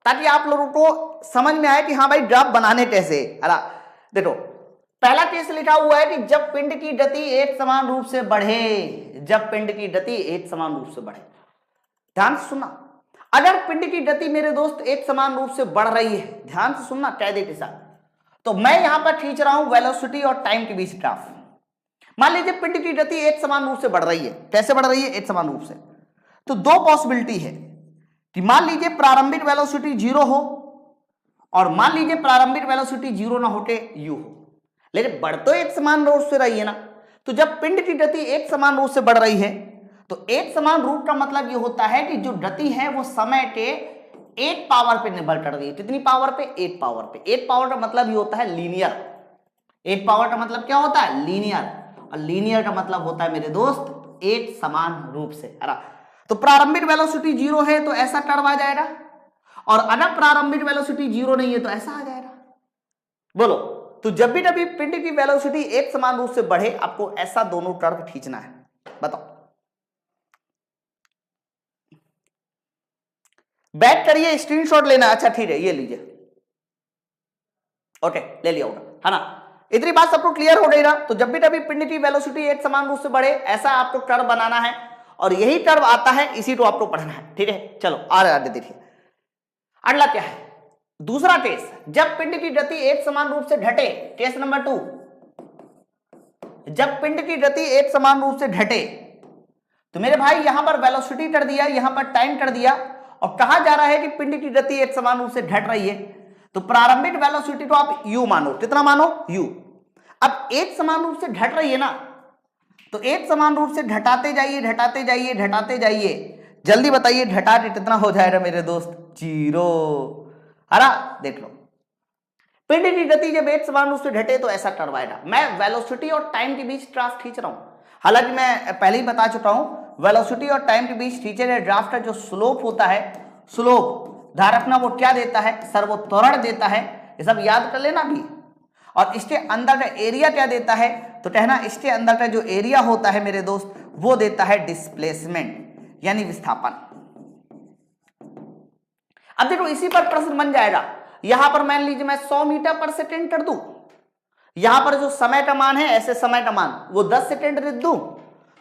ताकि आप लोगों को समझ में आए कि हाँ भाई ग्राफ बनाने कैसे। अरे देखो, पहला केस लिखा हुआ है कि जब पिंड की गति एक समान रूप से बढ़े, जब पिंड की गति एक समान रूप से बढ़े। ध्यान से सुनना, अगर पिंड की गति मेरे दोस्त एक समान रूप से बढ़ रही है, ध्यान से सुनना कायदे के साथ, तो मैं यहां पर खींच रहा हूं वेलोसिटी और टाइम के बीच ग्राफ। मान लीजिए पिंड की गति एक समान रूप से बढ़ रही है, कैसे बढ़ रही है, एक समान रूप से। तो दो पॉसिबिलिटी है कि मान लीजिए प्रारंभिक वेलोसिटी 0 हो और मान लीजिए प्रारंभिक वेलोसिटी 0 ना होके u हो, लेकिन बढ़ तो एक समान रूप से रही है ना। तो जब पिंड की गति एक समान रूप से बढ़ रही है, तो एक समान रूप का मतलब ये होता है कि जो गति है वो समय के एक पावर पे निर्भर कर रही है। कितनी पावर पे, एक पावर पे। एक पावर का मतलब ये होता है लीनियर। एक पावर का मतलब क्या होता है, लीनियर। और लीनियर का मतलब होता है मेरे दोस्त एक समान रूप से। तो प्रारंभिक वेलोसिटी 0 है तो ऐसा कर्व आ जाएगा, और अगर प्रारंभिक वेलोसिटी 0 नहीं है तो ऐसा आ जाएगा। बोलो, तो जब भी कभी पिंड की वेलोसिटी एक समान रूप से बढ़े, आपको ऐसा दोनों कर्व खींचना है। बताओ, बैक करिए, स्क्रीनशॉट लेना। अच्छा ठीक है, ये लीजिए, ओके ले लिया होगा, है ना। इतनी बात सबको क्लियर हो गई ना। तो जब भी कभी पिंड की वेलोसिटी एक समान रूप से बढ़े, ऐसा आपको कर्व बनाना है, और यही कर्व आता है, इसी को आपको पढ़ना है। ठीक है, चलो आगे देखिए। अगला क्या है, दूसरा केस, जब पिंड की गति एक समान रूप से घटे। केस नंबर 2, जब पिंड की गति एक समान रूप से घटे, तो मेरे भाई यहां पर वेलोसिटी कर दिया, यहां पर टाइम कर दिया, और कहा जा रहा है कि पिंड की गति एक समान रूप से घट रही है। तो प्रारंभिक वेलोसिटी को आप u मानो, कितना मानो, u। अब एक समान रूप से घट रही है ना, तो एक समान रूप से घटाते जाइए, घटाते जाइए, घटाते जाइए। जल्दी बताइए घटा के कितना हो जाएगा मेरे दोस्त, 0। अरे देख लो, पिंड की गति जब एक समान रूप से घटे तो ऐसा करवाएगा। मैं वेलोसिटी और टाइम के बीच ग्राफ खींच रहा हूं। हालांकि मैं पहले ही बता चुका हूं, वेलोसिटी और टाइम के बीच खींचे गए ग्राफ का जो स्लोप होता है, स्लोप ध्यान रखना वो क्या देता है, सर वो त्वरण देता है। ये सब याद कर लेना भी। और इसके अंदर का एरिया क्या देता है, तो कहना इसके अंदर का जो एरिया होता है मेरे दोस्त, वो देता है डिस्प्लेसमेंट, यानी विस्थापन। अब देखो, इसी पर प्रश्न बन जाएगा। यहां पर मान लीजिए मैं 100 मीटर पर सेकेंड कर दूं, यहां पर जो समय का मान है, ऐसे समय का मान वो 10 सेकेंड लिख दूं,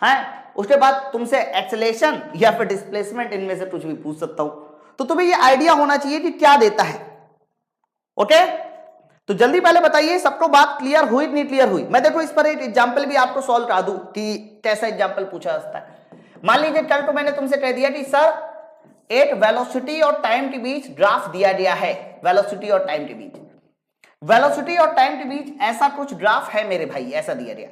है। उसके बाद तुमसे एक्सेलरेशन या फिर डिस्प्लेसमेंट, इनमें से कुछ भी पूछ सकता हूं। तो तुम्हें ये आइडिया होना चाहिए कि क्या देता है। ओके, तो जल्दी पहले बताइए सबको बात क्लियर हुई नहीं क्लियर हुई। मैं देखो इस पर एक एग्जांपल भी आपको सॉल्व करा दूं कि कैसा एग्जांपल पूछा जाता है। मान लीजिए कल तो मैंने तुमसे कह दिया कि सर एक वेलोसिटी और टाइम के बीच ग्राफ दिया गया है, वेलोसिटी और टाइम के बीच, वेलोसिटी और टाइम के बीच ऐसा कुछ ग्राफ है मेरे भाई, ऐसा दिया गया।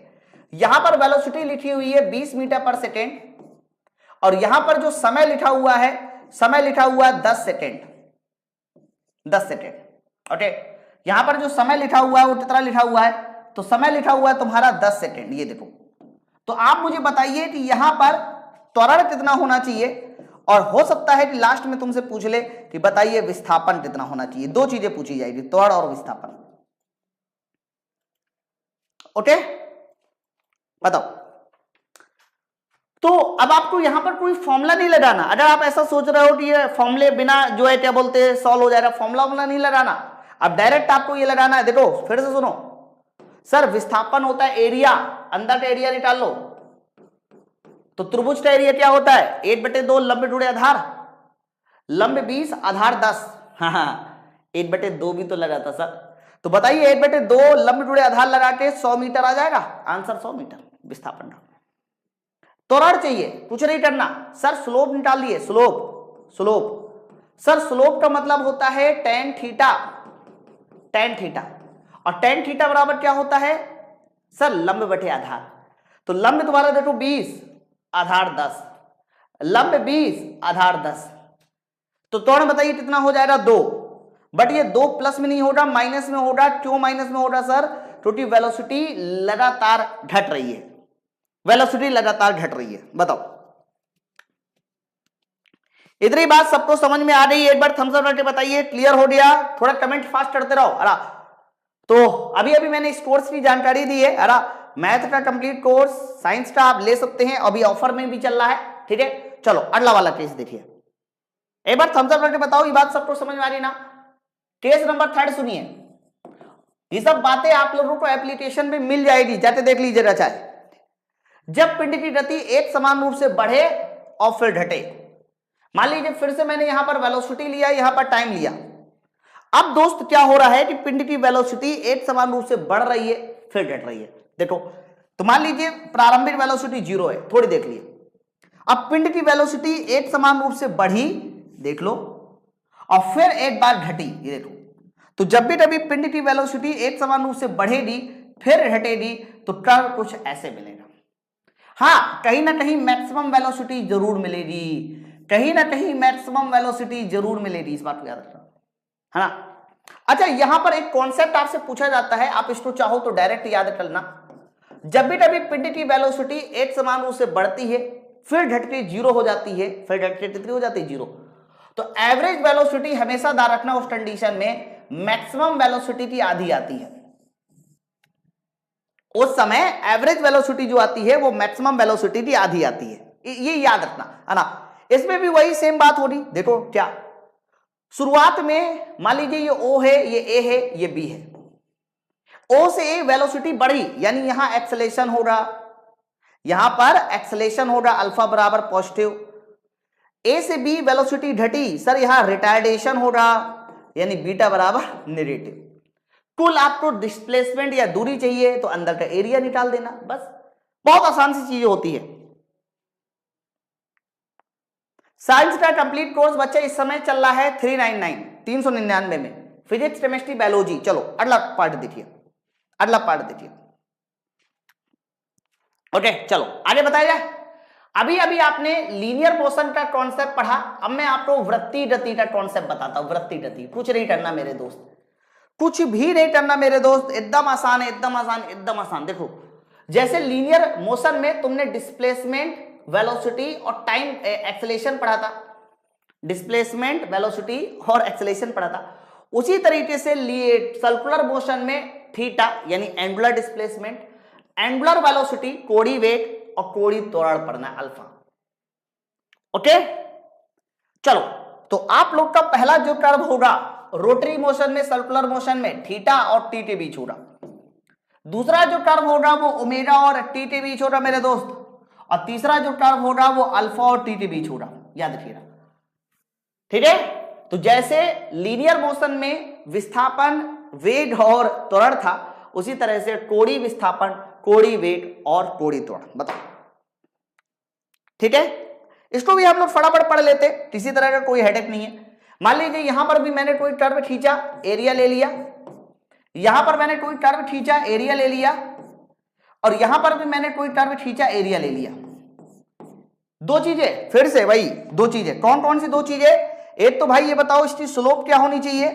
यहां पर वेलोसिटी लिखी हुई है 20 मीटर पर सेकेंड, और यहां पर जो समय लिखा हुआ है, समय लिखा हुआ है 10 सेकेंड, 10 सेकेंड। ओके, यहां पर जो समय लिखा हुआ है वो कितना लिखा हुआ है, तो समय लिखा हुआ है तुम्हारा 10 सेकेंड। ये देखो, तो आप मुझे बताइए कि यहां पर त्वरण कितना होना चाहिए, और हो सकता है कि लास्ट में तुमसे पूछ ले कि बताइए विस्थापन कितना होना चाहिए। दो चीजें पूछी जाएगी, त्वरण और विस्थापन। ओके, बताओ। तो अब आपको यहां पर कोई फॉर्मूला नहीं लगाना। अगर आप ऐसा सोच रहे हो कि ये फॉर्मूले बिना जो है क्या बोलते हैं सॉल्व हो जाएगा, फॉर्मूला नहीं लगाना। अब डायरेक्ट आपको ये लगाना है। देखो फिर से सुनो, सर विस्थापन होता है एरिया, अंदर का एरिया निकाल लो। तो त्रिभुज का एरिया क्या होता है, 1/2 लंब जुड़े आधार, लंब 20 आधार 10। हाँ 1/2 भी तो लगा था सर। तो बताइए 1/2 लंब जुड़े आधार लगा के 100 मीटर आ जाएगा, आंसर 100 मीटर विस्थापन का। त्वरण चाहिए, कुछ नहीं करना सर, स्लोप निकालिए, स्लोप, स्लोप सर स्लोप का मतलब होता है tan थीटा, tan थीटा, और tan थीटा बराबर क्या होता है सर, लंब बटे आधार। तो लंब दोबारा देखो 20 आधार 10, लंब 20 आधार 10, तो त्वरण बताइए कितना हो जाएगा 2। बट ये 2 प्लस में नहीं हो रहा, माइनस में हो रहा। क्यों माइनस में हो रहा सर? क्योंकि वेलोसिटी लगातार घट रही है, वेलोसिटी लगातार घट रही है। बताओ, इतनी बात सबको समझ में आ रही है? एक बार थम्स अप करके बताइए क्लियर हो गया। थोड़ा कमेंट फास्ट करते रहो। अरा तो अभी अभी मैंने इस कोर्स की जानकारी दी है। अरा मैथ का कंप्लीट कोर्स, साइंस का आप ले सकते हैं, अभी ऑफर में भी चल रहा है। ठीक है, चलो अगला वाला केस देखिए। एक बार थम्स अप करके बताओ ये बात सबको समझ में आ रही ना? केस नंबर 3 सुनिए। ये सब बातें आप लोगों को एप्लीकेशन में मिल जाएगी, जाते देख लीजिएगा। चाहे जब पिंड की गति एक समान रूप से बढ़े और फिर घटे, मान लीजिए फिर से मैंने यहां पर वेलोसिटी लिया, यहां पर टाइम लिया। अब दोस्त क्या हो रहा है कि पिंड की वेलोसिटी एक समान रूप से बढ़ रही है फिर घट रही है। देखो, तो मान लीजिए प्रारंभिक वेलोसिटी 0 है, थोड़ी देख लिए। अब पिंड की वेलोसिटी एक समान रूप से बढ़ी, देख लो, और फिर एक बार घटी, ये देखो। तो जब भी कभी पिंड की वेलोसिटी एक समान रूप से बढ़ेगी फिर घटेगी तो कर्व कुछ ऐसे मिलेगा। हाँ, कहीं ना कहीं मैक्सिमम वेलोसिटी जरूर मिलेगी, कहीं ना कहीं मैक्सिमम वेलोसिटी जरूर मिलेगी, इस बात को याद रखना, है ना। अच्छा, यहां पर एक कॉन्सेप्ट आपसे पूछा जाता है, आप इसको चाहो तो डायरेक्ट याद कर लेना। जब भी कभी पिंड की वेलोसिटी एक समान रूप से बढ़ती है फिर घटके 0 हो जाती है, फिर घटके कितनी हो जाती है? 0। तो एवरेज वेलोसिटी हमेशा ध्यान रखना, उस कंडीशन में मैक्सिमम वेलोसिटी की आधी आती है। उस समय एवरेज वेलोसिटी जो आती है वो मैक्सिमम वेलोसिटी की आधी आती है, ये याद रखना, है ना। इसमें भी वही सेम बात हो रही। देखो क्या, शुरुआत में मान लीजिए ये O है, ये A है, ये B है। O से A वेलोसिटी बढ़ी, यानी यहां एक्सेलेरेशन हो रहा, यहां पर एक्सेलेरेशन हो रहा, अल्फा बराबर पॉजिटिव। A से B वेलोसिटी घटी, सर यहां रिटार्डेशन हो रहा, यानी बीटा बराबर नेगेटिव। कुल आपको डिस्प्लेसमेंट या दूरी चाहिए तो अंदर का एरिया निकाल देना, बस। बहुत आसान सी चीजें होती है। साइंस का कंप्लीट कोर्स बच्चे इस समय चल रहा है 399 में, फिजिक्स केमिस्ट्री बायोलॉजी। चलो अगला पार्ट देखिए, अगला पार्ट देखिए। ओके, चलो आगे बताया जाए। अभी अभी आपने लीनियर मोशन का कॉन्सेप्ट पढ़ा, अब मैं आपको वृत्तीय गति का कॉन्सेप्ट बताता हूं। वृत्तीय गति कुछ नहीं करना मेरे दोस्त, कुछ भी नहीं करना मेरे दोस्त, एकदम आसान है, एकदम आसान, एकदम आसान। देखो, जैसे लीनियर मोशन में तुमने डिस्प्लेसमेंट, वेलोसिटी और टाइम एक्सेलेरेशन पढ़ा था, डिस्प्लेसमेंट, वेलोसिटी और एक्सेलेरेशन पढ़ा था, उसी तरीके से सर्कुलर मोशन में थीटा यानी एंगुलर डिस्प्लेसमेंट, एंगुलर वेलोसिटी, कोणीय वेग और कोणीय त्वरण पढ़ना, अल्फा। ओके, चलो, तो आप लोग का पहला जो कर्व होगा रोटरी मोशन में, सर्कुलर मोशन में थीटा और टी के बीच होगा। दूसरा जो कर्व होगा वो ओमेगा और टी के बीच होगा मेरे दोस्त, और तीसरा जो कर्व होगा वो अल्फा और टी के बीच होगा, याद रखिएगा। ठीक है, तो जैसे लीनियर मोशन में विस्थापन, वेग और त्वरण था, उसी तरह से कोणीय विस्थापन, कोणीय वेग और कोणीय त्वरण। बताओ, ठीक है, इसको भी हम लोग फटाफट पढ़ लेते, किसी तरह का कोई हेडेक नहीं है। मान लीजिए यहां पर भी मैंने कोई कर्व खींचा, एरिया ले लिया, यहां पर मैंने कोई कर्व खींचा, एरिया ले लिया, और यहां पर भी मैंने कोई कर्व खींचा, एरिया ले लिया। दो चीजें, फिर से वही दो चीजें। कौन कौन सी दो चीजें? एक तो भाई ये बताओ इसकी स्लोप क्या होनी चाहिए,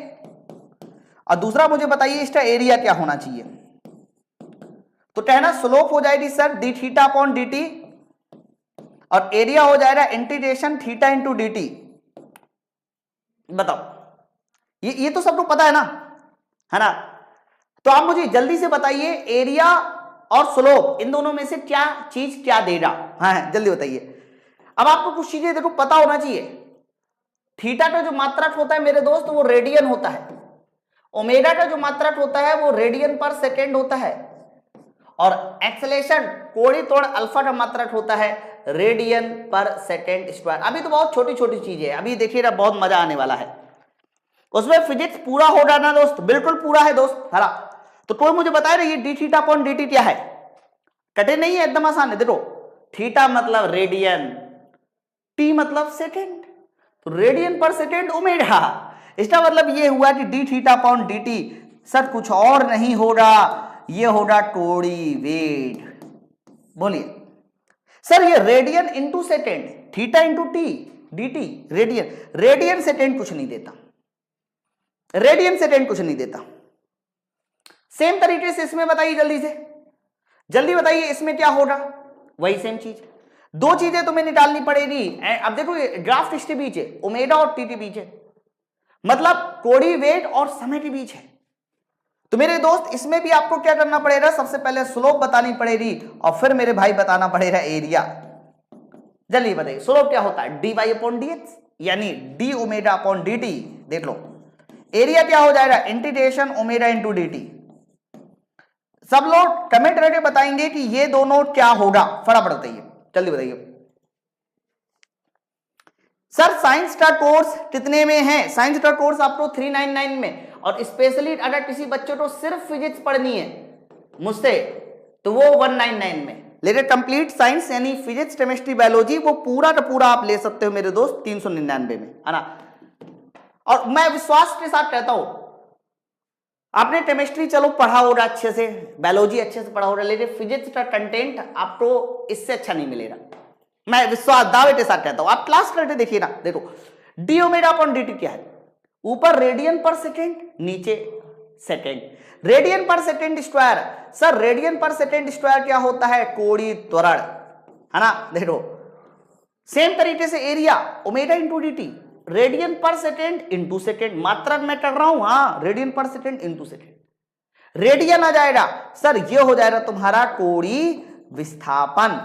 और दूसरा मुझे बताइए इसका एरिया क्या होना चाहिए। तो कहना स्लोप हो जाएगी sir D theta upon D T, और एरिया हो जाएगा integration theta into D T. बताओ, ये तो सबको पता है ना। तो आप मुझे जल्दी से बताइए एरिया और स्लोप इन दोनों में से क्या चीज क्या देगा? हाँ, जल्दी बताइए। अब आपको कुछ चीजें देखो पता होना चाहिए। थीटा का जो मात्रक होता है मेरे दोस्त वो रेडियन होता है, ओमेगा का जो मात्रक होता है वो रेडियन पर सेकेंड होता है, और एक्सेलेरेशन, कोणीय त्वरण अल्फा का मात्रक होता है रेडियन पर सेकेंड स्क्वायर। अभी तो बहुत छोटी छोटी चीजें है, अभी देखिएगा बहुत मजा आने वाला है। उसमें फिजिक्स पूरा होगा ना दोस्त, बिल्कुल पूरा है दोस्त, हरा। तो कोई मुझे बताए ना ये D theta upon D T क्या है? कटे नहीं है, एकदम आसान है। देखो, थीटा मतलब रेडियन, टी मतलब सेकेंड, तो रेडियन पर सेकेंड ओमेगा। इसका मतलब ये हुआ कि D theta upon D T sir कुछ और नहीं होगा, ये होगा कोणीय वेग। बोलिए सर ये radian into second, theta into T dt, radian second कुछ नहीं देता, रेडियन सेकेंड कुछ नहीं देता। सेम तरीके से इसमें बताइए, जल्दी बताइए इसमें क्या होगा, वही सेम चीज। दो चीजें तुम्हें निकालनी पड़ेगी। अब देखो ये ग्राफ किसके बीच है, ओमेगा और टी के बीच है, मतलब कोड़ी वेट और समय के बीच है। तो मेरे दोस्त इसमें भी आपको क्या करना पड़ेगा, सबसे पहले स्लोप बतानी पड़ेगी और फिर मेरे भाई बताना पड़ेगा एरिया। जल्दी बताइए स्लोप क्या होता है, D Y upon D X यानी D omega upon D T. देख लो एरिया क्या हो जाएगा, integration omega into D T. सब लोग कमेंट करके बताएंगे कि ये दोनों क्या होगा, फटाफट बताइए, जल्दी बताइए। सर साइंस का कोर्स कितने में है, साइंस का कोर्स आपको 399 में, और स्पेशली अगर किसी बच्चे को सिर्फ फिजिक्स पढ़नी है मुझसे तो वो 199 में, लेकिन कंप्लीट साइंस यानी फिजिक्स केमिस्ट्री बायोलॉजी वो पूरा का पूरा आप ले सकते हो मेरे दोस्त 399 में, है ना। और मैं विश्वास के साथ कहता हूं आपने केमिस्ट्री चलो पढ़ा होगा अच्छे से, बायोलॉजी अच्छे से पढ़ा होगा, लेकिन फिजिक्स का कंटेंट आपको इससे अच्छा नहीं मिलेगा, मैं विश्वास दावे के साथ कहता हूं। आप क्लास करके देखिए ना, देखो D omega upon D T क्या है, ऊपर रेडियन पर सेकेंड, नीचे सेकेंड, रेडियन पर सेकेंड स्क्वायर। सर रेडियन पर सेकेंड स्क्वायर क्या होता है, कोणीय त्वरण, है ना। देखो सेम तरीके से area omega into D T, radian पर सेकेंड इंटू सेकेंड, मात्रक मैं कर रहा हूं, हाँ रेडियन पर सेकेंड इंटू सेकेंड, रेडियन आ जाएगा सर, ये हो जाएगा तुम्हारा कोणीय विस्थापन।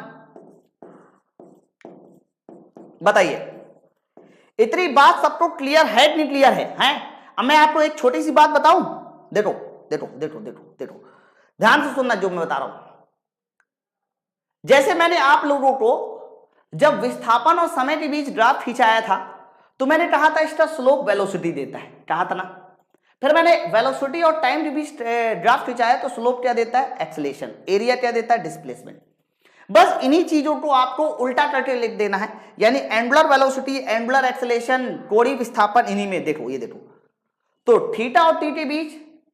बताइए इतनी बात सबको क्लियर है कि नहीं क्लियर है, हैं? अब मैं आपको एक छोटी सी बात बताऊं, देखो देखो देखो देखो देखो ध्यान से सुनना जो मैं बता रहा हूं। जैसे मैंने आप लोगों को जब विस्थापन और समय के बीच ग्राफ खिंचाया था तो मैंने कहा था इसका स्लोप वेलोसिटी देता है, कहा था ना। फिर मैंने वेलोसिटी और टाइम के बीच ग्राफ खिंचाया तो स्लोप क्या देता है, एक्सेलरेशन, एरिया क्या देता है, डिस्प्लेसमेंट। बस इन्हीं चीजों को आपको उल्टा करके लिख देना है, यानी एंगुलर वेलोसिटी, एंगुलर एक्सेलरेशन, कोणीय विस्थापन, इन्हीं में देखो, ये देखो तो थीटा और टी के बीच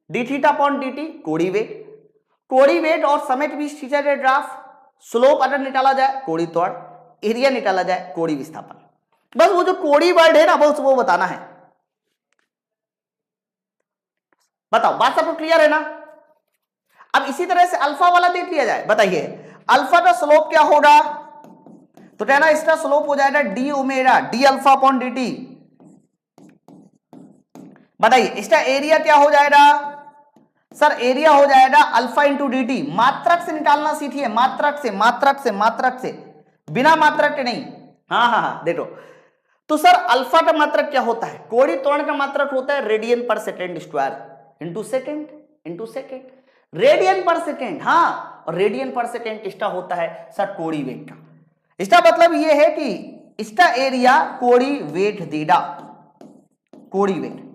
D theta upon D T कोणीय वेग, कोणीय वेग और समय के बीच खींचा गया ग्राफ, स्लोप अगर निकाला जाए कोणीय त्वरण, एरिया निकाला जाए कोणीय विस्थापन। बस वो जो कोणीय वर्ड है ना बस वो बताना है। बताओ बात सबको क्लियर है ना। अब इसी तरह से अल्फा वाला देख लिया जाए, बताइए अल्फा का स्लोप क्या होगा, तो कहना इसका स्लोप हो जाएगा D omega D alpha upon D T. बताइए इसका एरिया क्या हो जाएगा, सर एरिया हो जाएगा अल्फा इंटू डी टी। मात्रक से निकालना सीखिए, मात्रक से, मात्रक से, मात्रक से, बिना मात्रक के नहीं। हाँ हाँ हाँ देखो तो सर अल्फा का मात्रक क्या होता है, कोणीय त्वरण का मात्रक होता है रेडियन पर second square into second into second, radian पर सेकेंड। हाँ और रेडियन पर सेकेंड इसका होता है सर कोणीय वेग का। इसका मतलब यह है कि इसका एरिया कोणीय वेग देगा, कोणीय वेग।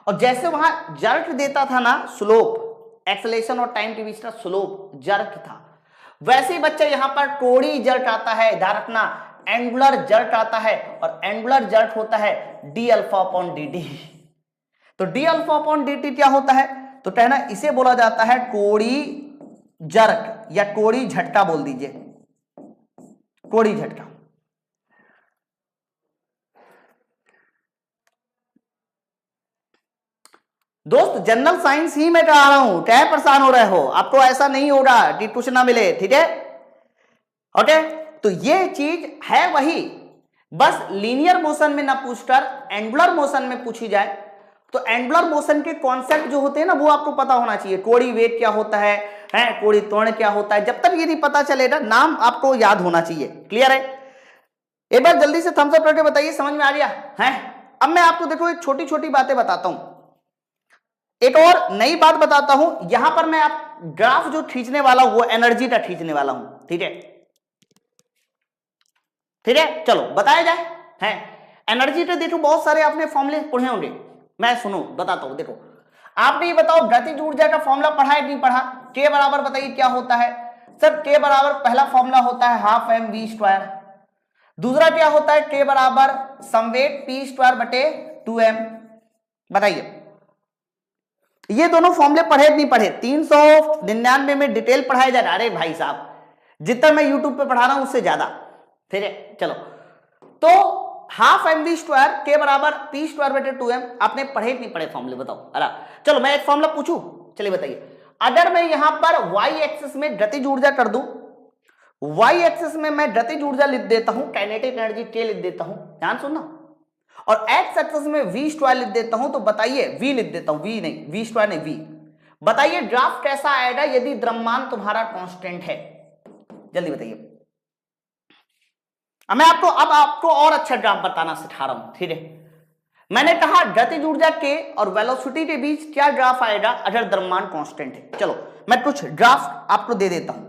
और जैसे वहां जर्क देता था ना स्लोप, एक्सेलरेशन और टाइम के बीच का स्लोप जर्क था, वैसे ही बच्चा यहां पर कोणीय जर्क आता है, ध्यान रखना एंगुलर जर्क आता है, और एंगुलर जर्क होता है D alpha upon D T. तो D alpha upon D T क्या होता है, तो कहना इसे बोला जाता है कोणीय जर्क या कोणीय झटका बोल दीजिए, कोणीय झटका। दोस्त जनरल साइंस ही मैं करा रहा हूं, क्या परेशान हो रहे हो, आपको ऐसा नहीं होगा कि कुछ ना मिले, ठीक है ओके। तो ये चीज है वही, बस लीनियर मोशन में ना पूछकर एंगुलर मोशन में पूछी जाए तो एंगुलर मोशन के कॉन्सेप्ट जो होते हैं ना वो आपको पता होना चाहिए। कोणीय वेग क्या होता है, कोणीय त्वरण क्या होता है, जब तक ये नहीं पता चलेगा नाम आपको याद होना चाहिए। क्लियर है, एक बार जल्दी से थम्स अप करके बताइए समझ में आ गया है। अब मैं आपको देखो एक छोटी छोटी बातें बताता हूं, एक और नई बात बताता हूं। यहां पर मैं आप ग्राफ जो खींचने वाला हूं वो एनर्जी का खींचने वाला हूं, ठीक है ठीक है। चलो बताया जाए है एनर्जी का। देखो बहुत सारे आपने फॉर्मूले पढ़े होंगे, मैं सुनो बताता हूं। देखो आपने ये बताओ गतिज ऊर्जा का फॉर्मूला पढ़ा है नहीं पढ़ा, के बराबर बताइए क्या होता है। सर के बराबर पहला फॉर्मूला होता है हाफ एम वी स्क्वायर, दूसरा क्या होता है के बराबर समवेट पी स्क्वायर बटे 2m। बताइए ये दोनों फॉर्मूले पढ़े नहीं पढ़े, 399 में डिटेल पढ़ाए जा रहा। अरे भाई साहब जितना मैं यूट्यूब पे पढ़ा रहा हूं उससे ज्यादा। ठीक है, चलो तो हाफ एम वी स्क्वायर के बराबर पी स्क्वायर बटे 2m। आपने पढ़े नहीं पढ़े फॉर्मूले बताओ? अरे चलो मैं एक फॉर्मूला पूछूं, चलिए बताइए। अगर मैं यहां पर वाई एक्सिस में गतिज ऊर्जा कर दूं, वाई एक्सिस में मैं गतिज ऊर्जा लिख देता हूं, काइनेटिक एनर्जी के लिख देता हूं, ध्यान सुनना, और एक्स एक्सिस में वी स्क्वायर लिख देता हूं, तो बताइए वी लिख देता हूं, वी नहीं, वी स्क्वायर नहीं, वी। बताइए ग्राफ कैसा आएगा यदि द्रव्यमान तुम्हारा कांस्टेंट है? जल्दी बताइए। मैं आपको और अच्छा ग्राफ बताना सिखा रहा हूं। ठीक है, मैंने कहा गतिज ऊर्जा के और वेलोसिटी के बीच क्या ग्राफ आएगा अगर द्रव्यमान कांस्टेंट है। चलो मैं कुछ ग्राफ आपको दे देता हूं,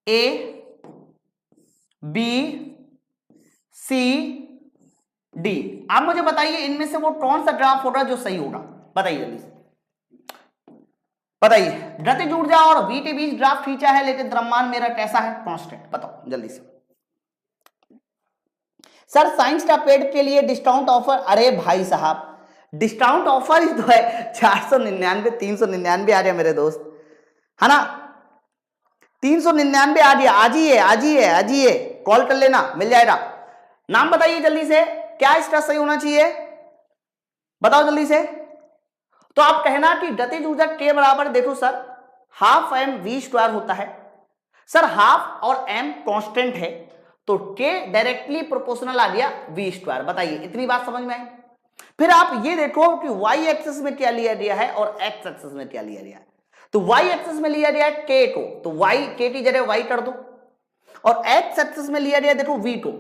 ए बी सी डी। आप मुझे बताइए इनमें से वो कौन सा ग्राफ होगा जो सही होगा? बताइए जल्दी से बताइए। गतिज ऊर्जा और वी के बीच ग्राफ खींचा है लेकिन द्रव्यमान मेरा कैसा है? कांस्टेंट। बताओ जल्दी से। सर साइंस का पेड के लिए डिस्काउंट ऑफर। अरे भाई साहब डिस्काउंट ऑफर ही तो है, 499 399 आ गया मेरे दोस्त, है ना? 399 आ गया, आजिए कॉल कर लेना, मिल जाएगा। नाम बताइए जल्दी से, क्या इसका सही होना चाहिए? बताओ जल्दी से। तो आप कहना कि गतिज ऊर्जा के बराबर, देखो sir half M V square होता है। सर हाफ और एम कांस्टेंट है तो के डायरेक्टली प्रोपोर्शनल आ गया वी स्क्वायर। बताइए इतनी बात समझ में आई? फिर आप ये देखो कि वाई एक्सिस में क्या लिया गया है और एक्स एक्सिस में क्या लिया गया है। तो वाई एक्सिस में लिया गया है के को, तो वाई के की जगह वाई कर दो, और एक्स एक्सिस में लिया गया देखो वी को,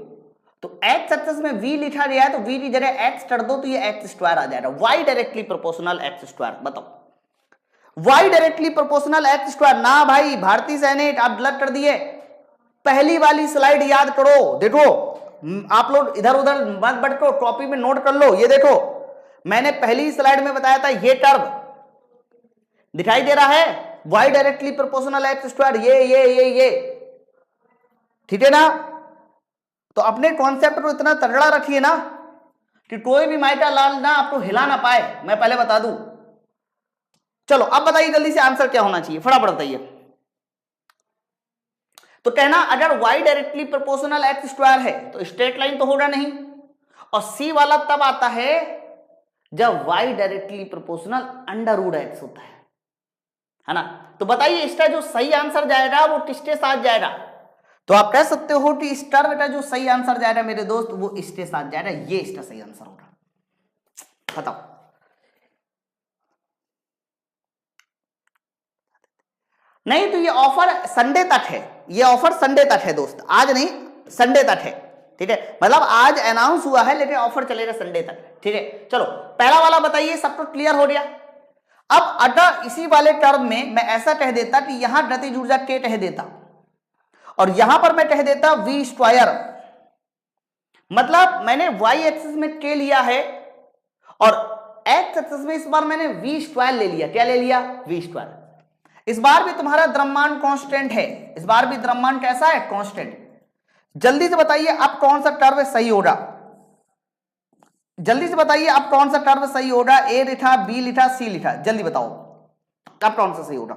तो एक्स एक्सिस में वी लिखा गया है तो वी की जगह एक्स कर दो तो ये एक्स स्क्वायर आ जाएगा। Y directly proportional X square. बताओ Y directly proportional X square. ना भाई भारती सैनिक आप गलत कर दिए। पहली वाली स्लाइड याद करो, देखो आप लोग इधर उधर मत भटको, कॉपी में नोट कर लो। ये देखो मैंने पहली स्लाइड में बताया था, ये टर्म दिखाई दे रहा है, Y directly proportional X square, ये ठीक है ना? तो अपने कॉन्सेप्ट को इतना तगड़ा रखिए ना कि कोई भी माइटा लाल ना आपको हिला ना पाए, मैं पहले बता दूं। चलो अब बताइए जल्दी से आंसर क्या होना चाहिए, फटाफट बताइए। तो कहना अगर y directly proportional X square है तो स्ट्रेट लाइन तो होगा नहीं, और C वाला तब आता है जब y directly proportional under root X होता है ना? तो बताइए इसका जो सही आंसर जाएगा वो किसके साथ जाएगा? तो आप कह सकते हो कि इस टर्म का जो सही आंसर जाएगा मेरे दोस्त वो इसके साथ जाएगा, ये इसका सही आंसर होगा। बताओ नहीं तो ये ऑफर संडे तक है, ये ऑफर संडे तक है दोस्त, आज नहीं संडे तक है। ठीक है, मतलब आज अनाउंस हुआ है लेकिन ऑफर चलेगा संडे तक। ठीक है, चलो पहला वाला बताइए, सब कुछ क्लियर हो गया। अब अगर इसी वाले टर्म में मैं ऐसा कह देता कि यहां गतिज ऊर्जा के कह देता और यहां पर मैं कह देता वी स्क्वायर, मतलब मैंने वाई एक्सिस में के लिया है और एक्स एक्सिस में इस बार मैंने वी स्क्वायर ले लिया। क्या ले लिया? V square. इस बार भी तुम्हारा द्रव्यमान कांस्टेंट है, इस बार भी द्रव्यमान कैसा है? कांस्टेंट। जल्दी से बताइए अब कौन सा टर्म सही होगा? जल्दी से बताइए अब कौन सा टर्म सही होगा? ए लिखा, बी लिखा, सी लिखा, जल्दी बताओ अब कौन सा सही होगा?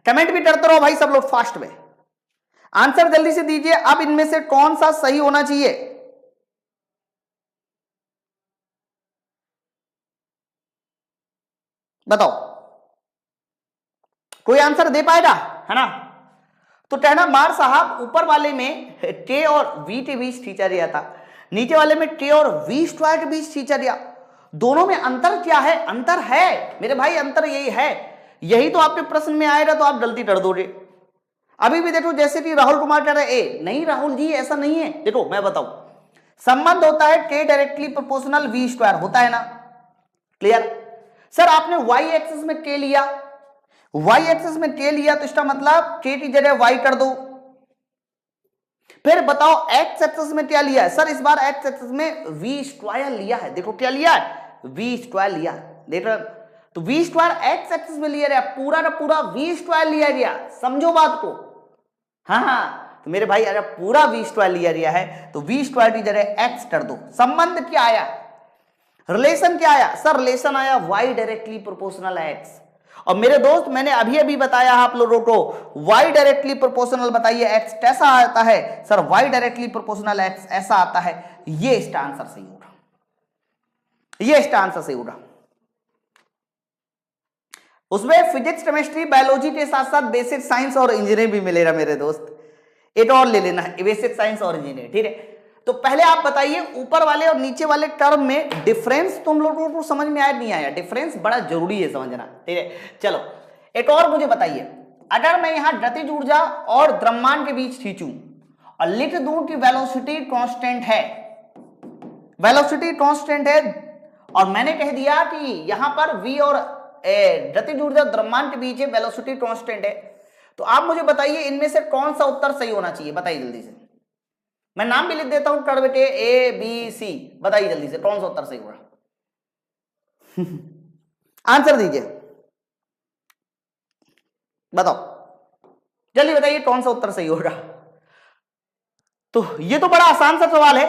कमेंट भी करते रहो भाई सब लोग फास्ट में, आंसर जल्दी से दीजिए। अब इनमें से कौन सा सही होना चाहिए? बताओ, कोई आंसर दे पाएगा, है ना? तो कहना मार साहब ऊपर वाले में के और वी के बीच खींचा गया था, नीचे वाले में के और वी स्क्वायर के बीच खींचा गया। दोनों में अंतर क्या है? अंतर है मेरे भाई, अंतर यही है। यही तो आपके प्रश्न में आएगा तो आप गलती कर दोगे। अभी भी देखो जैसे कि राहुल कुमार कह रहे ए, नहीं राहुल जी ऐसा नहीं है। देखो मैं बताऊं, संबंध होता है के डायरेक्टली प्रोपोर्शनल वी स्क्वायर होता है ना? क्लियर? सर आपने वाई एक्सिस में के लिया, वाई एक्सिस में के लिया तो इसका मतलब के की जगह वाई कर दो। फिर बताओ एक्स एक्सिस में क्या लिया है? सर इस बार एक्स एक्सिस में वी स्क्वायर लिया है। देखो क्या लिया है? वी स्क्वायर लिया। देख रहे? तो वी स्क्वायर एक्स एक्सिस में लिया गया, पूरा का पूरा वी स्क्वायर लिया गया। समझो बात को। हाँ तो मेरे भाई अगर पूरा वी स्क्वायर लिया गया है तो वी स्क्वायर की जगह एक्स कर दो। संबंध क्या आया? रिलेशन क्या आया? सर रिलेशन आया वाई डायरेक्टली प्रोपोर्शनल एक्स। और मेरे दोस्त मैंने अभी अभी बताया आप लोगों को y डायरेक्टली प्रोपोर्शनल, बताइए x कैसा आता है sir, y directly proportional x ऐसा आता है। ये इसका आंसर सही होगा, ये इसका आंसर सही होगा। उसमें फिजिक्स, केमिस्ट्री, बायोलॉजी के साथ साथ बेसिक साइंस और इंजीनियरिंग भी मिलेगा मेरे दोस्त, एक और ले लेना है बेसिक साइंस और इंजीनियरिंग, ठीक है। तो पहले आप बताइए ऊपर वाले और नीचे वाले टर्म में डिफरेंस तुम लोगों को समझ में आया नहीं आया? डिफरेंस बड़ा जरूरी है समझना, ठीक है। चलो एक और मुझे बताइए, अगर मैं यहां गतिज ऊर्जा और द्रव्यमान के बीच खींचूं और लिख दूं कि वेलोसिटी कांस्टेंट है, वेलोसिटी कांस्टेंट है, और मैंने कह दिया कि यहां पर v और गतिज ऊर्जा द्रव्यमान के बीच वेलोसिटी कांस्टेंट है, तो आप मुझे बताइए इनमें से कौन सा उत्तर सही होना चाहिए? बताइए जल्दी से, मैं नाम भी लिख देता हूं कर बेटे, ए बी सी, बताइए जल्दी से कौन सा उत्तर सही होगा? आंसर दीजिए, बताओ जल्दी बताइए कौन सा उत्तर सही होगा। तो ये तो बड़ा आसान सा सवाल है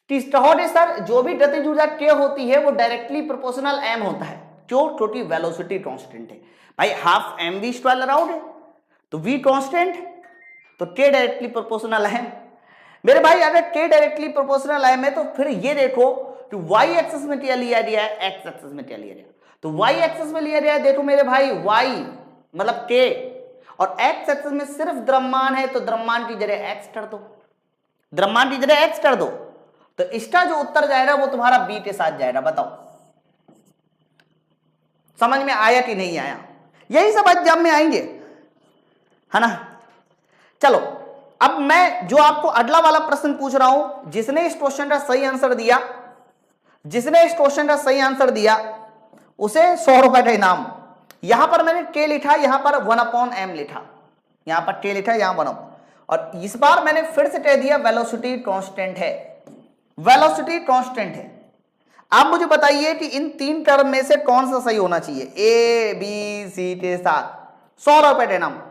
कि सर जो भी गतिज ऊर्जा k होती है वो डायरेक्टली प्रोपोर्शनल m होता है, क्यों? क्योंकि वेलोसिटी कांस्टेंट है भाई, half m v square around है, तो v कांस्टेंट, तो k डायरेक्टली प्रोपोर्शनल है मेरे भाई। अगर k डायरेक्टली प्रोपोर्शनल है तो फिर ये देखो कि y एक्सिस में क्या लिया गया है, x एक्सिस में क्या लिया गया, तो y एक्सिस में लिया गया है, देखो मेरे भाई y मतलब k, और x एक्सिस में सिर्फ द्रव्यमान है, तो द्रव्यमान की जगह x कर दो, द्रव्यमान की जगह x कर दो, तो इसका जो उत्तर जाएगा वो तुम्हारा b के साथ जाएगा। बताओ समझ में आया कि नहीं आया? यही सब एग्जाम में आएंगे, है ना। चलो अब मैं जो आपको अगला वाला प्रश्न पूछ रहा हूं, जिसने इस क्वेश्चन का सही आंसर दिया, जिसने इस क्वेश्चन का सही आंसर दिया उसे 100 रुपए का इनाम। यहां पर मैंने k लिखा, यहां पर 1/m लिखा, यहां पर k लिखा, यहां 1, और इस बार मैंने फिर से कह दिया वेलोसिटी कांस्टेंट है, वेलोसिटी कांस्टेंट है। आप मुझे बताइए कि इन तीन टर्म में से कौन सा सही होना चाहिए? ए बी सी के साथ 100 रुपए का इनाम।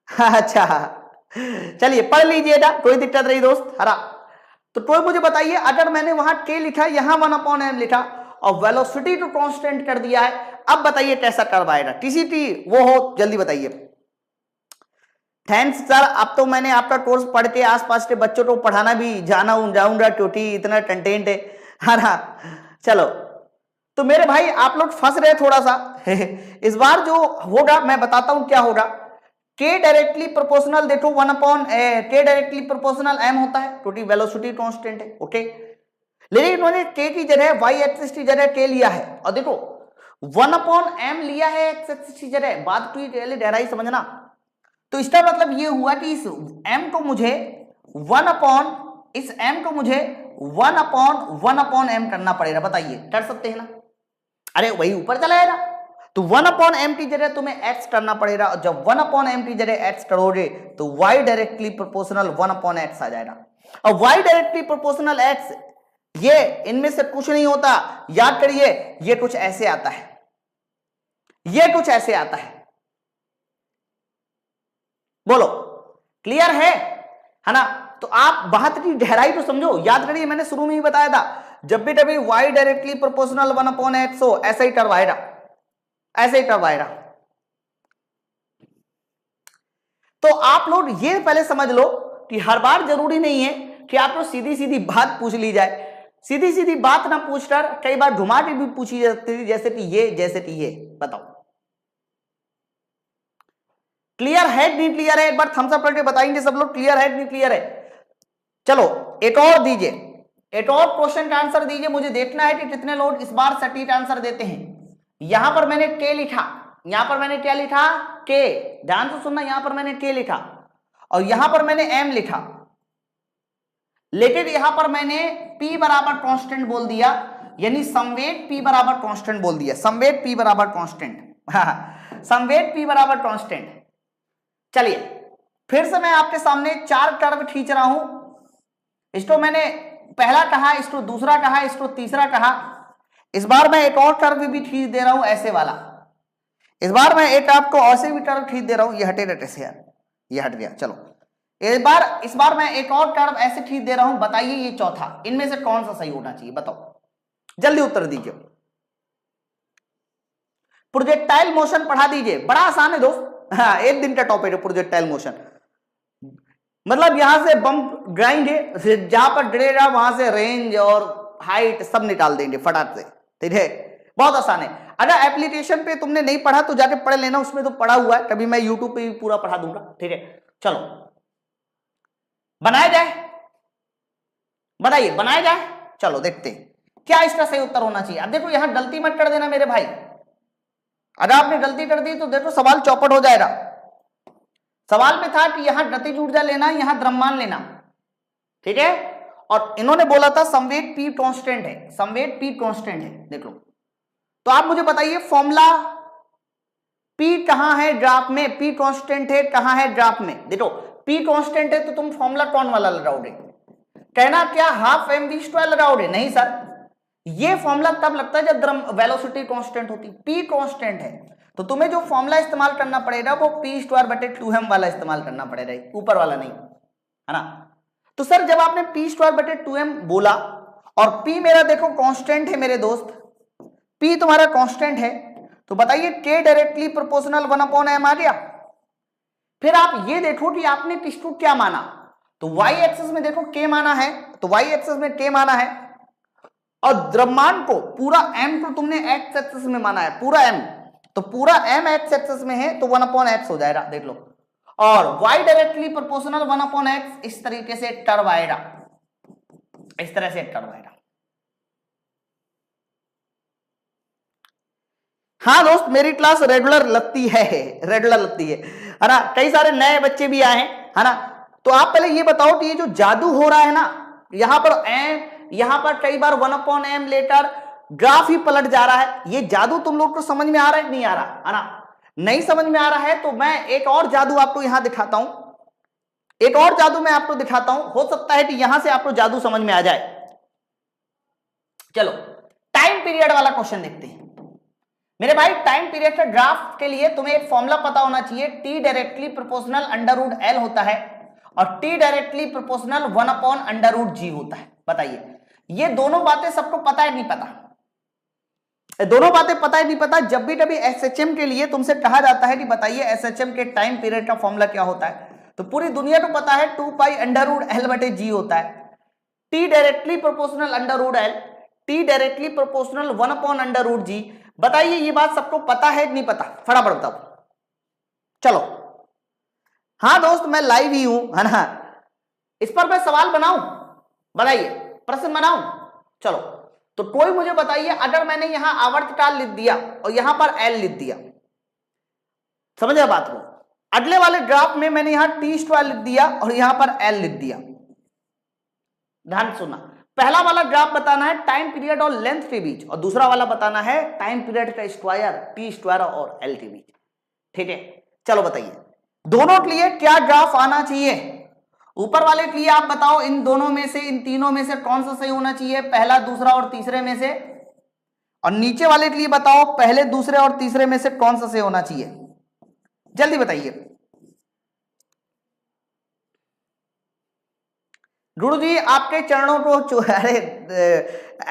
अच्छा चलिए पढ़ लीजिएगा, कोई दिक्कत नहीं दोस्त, हरा। तो कोई मुझे बताइए, अगर मैंने वहां k लिखा, यहां 1/m लिखा और वेलोसिटी को कांस्टेंट कर दिया है, अब बताइए कैसा कर्व आएगा? टीसीटी वो हो, जल्दी बताइए। थैंक्स सर, अब तो मैंने आपका कोर्स पढ़ के आसपास के बच्चों को पढ़ाना भी जाऊंगा, क्योंकि इतना कंटेंट है ना। चलो तो मेरे भाई आप लोग फंस रहे थोड़ा सा इस बार जो होगा मैं बताता हूं क्या होगा। k डायरेक्टली प्रोपोर्शनल देखो 1/k डायरेक्टली प्रोपोर्शनल m होता है, क्योंकि वेलोसिटी कांस्टेंट है, ओके। लेकिन इन्होंने k की जगह y एक्सिस की जगह k लिया है, और देखो 1/m लिया है x एक्सिस की जगह, बात की गहराई समझना। तो इसका मतलब ये हुआ कि इस m को मुझे 1/m करना पड़ेगा, बताइए कर सकते हैं ना? अरे वही ऊपर चला जाएगा, तो 1/m की जगह तुम्हें x करना पड़ेगा, और जब 1/m की जगह x करोगे तो y डायरेक्टली प्रोपोर्शनल 1/x आ जाएगा। और y डायरेक्टली प्रोपोर्शनल x ये इनमें से कुछ नहीं होता, याद करिए, ये कुछ ऐसे आता है, ये कुछ ऐसे आता है। बोलो क्लियर है ना? तो आप बात की गहराई तो समझो, याद करिए मैंने शुरू में ही बताया था, जब भी कभी y डायरेक्टली प्रोपोर्शनल 1/x हो, ऐसा ही करवाएगा, ऐसे ही करवाएगा। तो आप लोग ये पहले समझ लो कि हर बार जरूरी नहीं है कि आपको सीधी सीधी बात पूछ ली जाए, सीधी सीधी बात ना पूछकर कई बार घुमा के भी पूछी जाती है, जैसे कि ये, जैसे कि ये। बताओ क्लियर है नहीं क्लियर है? एक बार थम्स अप करके बताएंगे सब लोग, क्लियर है नहीं क्लियर है? चलो एक और दीजिए, एक और क्वेश्चन का आंसर दीजिए, मुझे देखना है कि कितने लोग इस बार सटीक आंसर देते हैं। यहां पर मैंने k लिखा, यहां पर मैंने क्या लिखा? k, ध्यान से सुनना, यहां पर मैंने k लिखा और यहां पर मैंने m लिखा, लेकिन यहां पर मैंने p बराबर कांस्टेंट बोल दिया, यानी संवेग p बराबर कांस्टेंट बोल दिया, संवेग p बराबर कांस्टेंट संवेग p बराबर कांस्टेंट। चलिए फिर से मैं आपके सामने 4 कर्व खींच रहा हूं, इसको मैंने पहला कहा, इसको दूसरा कहा, इसको तीसरा कहा। इस बार मैं एक और कर्व भी खींच दे रहा हूं ऐसे वाला, इस बार मैं एक आपको ऐसे भी कर्व खींच दे रहा हूं, ये हटेगा कैसे यार, ये हट गया, चलो इस बार मैं एक और टर्म ऐसे ठीक दे रहा हूं, बताइए ये चौथा, इनमें से कौन सा सही होना चाहिए, बताओ, जल्दी उत्तर दीजिए। प्रोजेक्टाइल मोशन पढ़ा दीजिए, बड़ा आसान है दोस्त, हाँ, एक दिन का टॉपिक है प्रोजेक्टाइल मोशन। मतलब यहां से बम गिराएंगे, जहां पर गिरेगा वहां से रेंज और हाइट सब निकाल देंगे फटाक से, ठीक है, बहुत आसान है। अगर एप्लीकेशन पे तुमने नहीं पढ़ा तो जाके पढ़ लेना, उसमें तो पढ़ा हुआ है, कभी मैं यूट्यूब पे भी पूरा पढ़ा दूंगा, ठीक है। चलो बनाया जाए, बताइए बनाया जाए, चलो देखते हैं क्या इसका सही उत्तर होना चाहिए। अब देखो यहां गलती मत कर देना मेरे भाई, अगर आपने गलती कर दी तो देखो सवाल चौपट हो जाएगा। सवाल में था कि यहां गतिज ऊर्जा लेना, यहां द्रव्यमान लेना, ठीक है, और इन्होंने बोला था संवेग P कांस्टेंट है, संवेग P कांस्टेंट है, देख लो। तो आप मुझे बताइए फॉर्मूला P कहां है ग्राफ में, P कांस्टेंट है कहां है ग्राफ में, देखो P कांस्टेंट है तो तुम फॉर्मूला कौन वाला लगाओगे, कहना क्या हाफ mv² लगाओगे, नहीं सर, ये फॉर्मूला तब लगता है जब वेलोसिटी कांस्टेंट होती, P कांस्टेंट है तो तुम्हें जो फॉर्मूला इस्तेमाल करना पड़ेगा वो P²/2m वाला इस्तेमाल करना पड़ेगा, ऊपर वाला नहीं, है ना। तो सर जब आपने P²/2m बोला और P मेरा देखो कांस्टेंट है मेरे दोस्त, P तुम्हारा कांस्टेंट है, तो बताइए K डायरेक्टली प्रोपोर्शनल 1/m आ गया। फिर आप ये देखो कि आपने किसको क्या माना, तो y एक्सिस में देखो K माना है, तो y एक्सिस में K माना है, और द्रव्यमान को पूरा m को तुमने x एक्सिस में माना है, पूरा m, तो पूरा m x एक्सिस में है तो 1/x हो जाएगा, देख लो, और y डायरेक्टली प्रोपोर्शनल 1/x, इस तरीके से टर्म आएगा, इस तरह से टर्म आएगा। हाँ दोस्त मेरी क्लास रेगुलर लगती है, रेगुलर लगती है ना, कई सारे नए बच्चे भी आए हैं, है ना। तो आप पहले ये बताओ कि ये जो जादू हो रहा है ना, यहां पर कई बार 1/m लेकर ग्राफ ही पलट जा रहा है, ये जादू तुम लोग को समझ में आ रहा है नहीं आ रहा, है ना, नहीं समझ में आ रहा है तो मैं एक और जादू आपको यहां दिखाता हूं, एक और जादू मैं आपको दिखाता हूं, हो सकता है कि यहां से आपको जादू समझ में आ जाए। चलो टाइम पीरियड वाला क्वेश्चन देखते हैं मेरे भाई। टाइम पीरियड का ग्राफ के लिए तुम्हें एक फॉर्मूला पता होना चाहिए, T डायरेक्टली प्रोपोर्शनल √L होता है और T डायरेक्टली प्रोपोर्शनल 1/√G होता है। बताइए ये दोनों बातें सबको पता है नहीं पता, दोनों बातें पता है नहीं पता। जब भी कभी एसएचएम के लिए तुमसे कहा जाता है कि बताइए एसएचएम के टाइम पीरियड का फॉर्मूला क्या होता है, तो पूरी दुनिया को पता है 2π√L/G होता है। T directly proportional √L, T directly proportional 1/√G। बताइए ये बात सबको पता है नहीं पता, फटाफट बताओ। चलो हाँ दोस्त मैं लाइव ही हूं, है ना, इस पर मैं सवाल बनाऊं, बताइए प्रश्न बनाऊं। चलो तो कोई मुझे बताइए अगर मैंने यहां आवर्तकाल लिख दिया और यहां पर L लिख दिया, समझे बात को, अगले वाले ग्राफ में मैंने यहां T² लिख दिया और यहां पर L लिख दिया, ध्यान सुनना, पहला वाला ग्राफ बताना है टाइम पीरियड और लेंथ के बीच, और दूसरा वाला बताना है टाइम पीरियड का स्क्वायर T² और L के बीच, ठीक है। चलो बताइए दोनों के लिए क्या ग्राफ आना चाहिए, ऊपर वाले के लिए आप बताओ इन दोनों में से, इन तीनों में से कौन सा सही होना चाहिए, पहला दूसरा और तीसरे में से, और नीचे वाले के लिए बताओ पहले दूसरे और तीसरे में से कौन सा सही होना चाहिए, जल्दी बताइए। गुरु जी आपके चरणों को अरे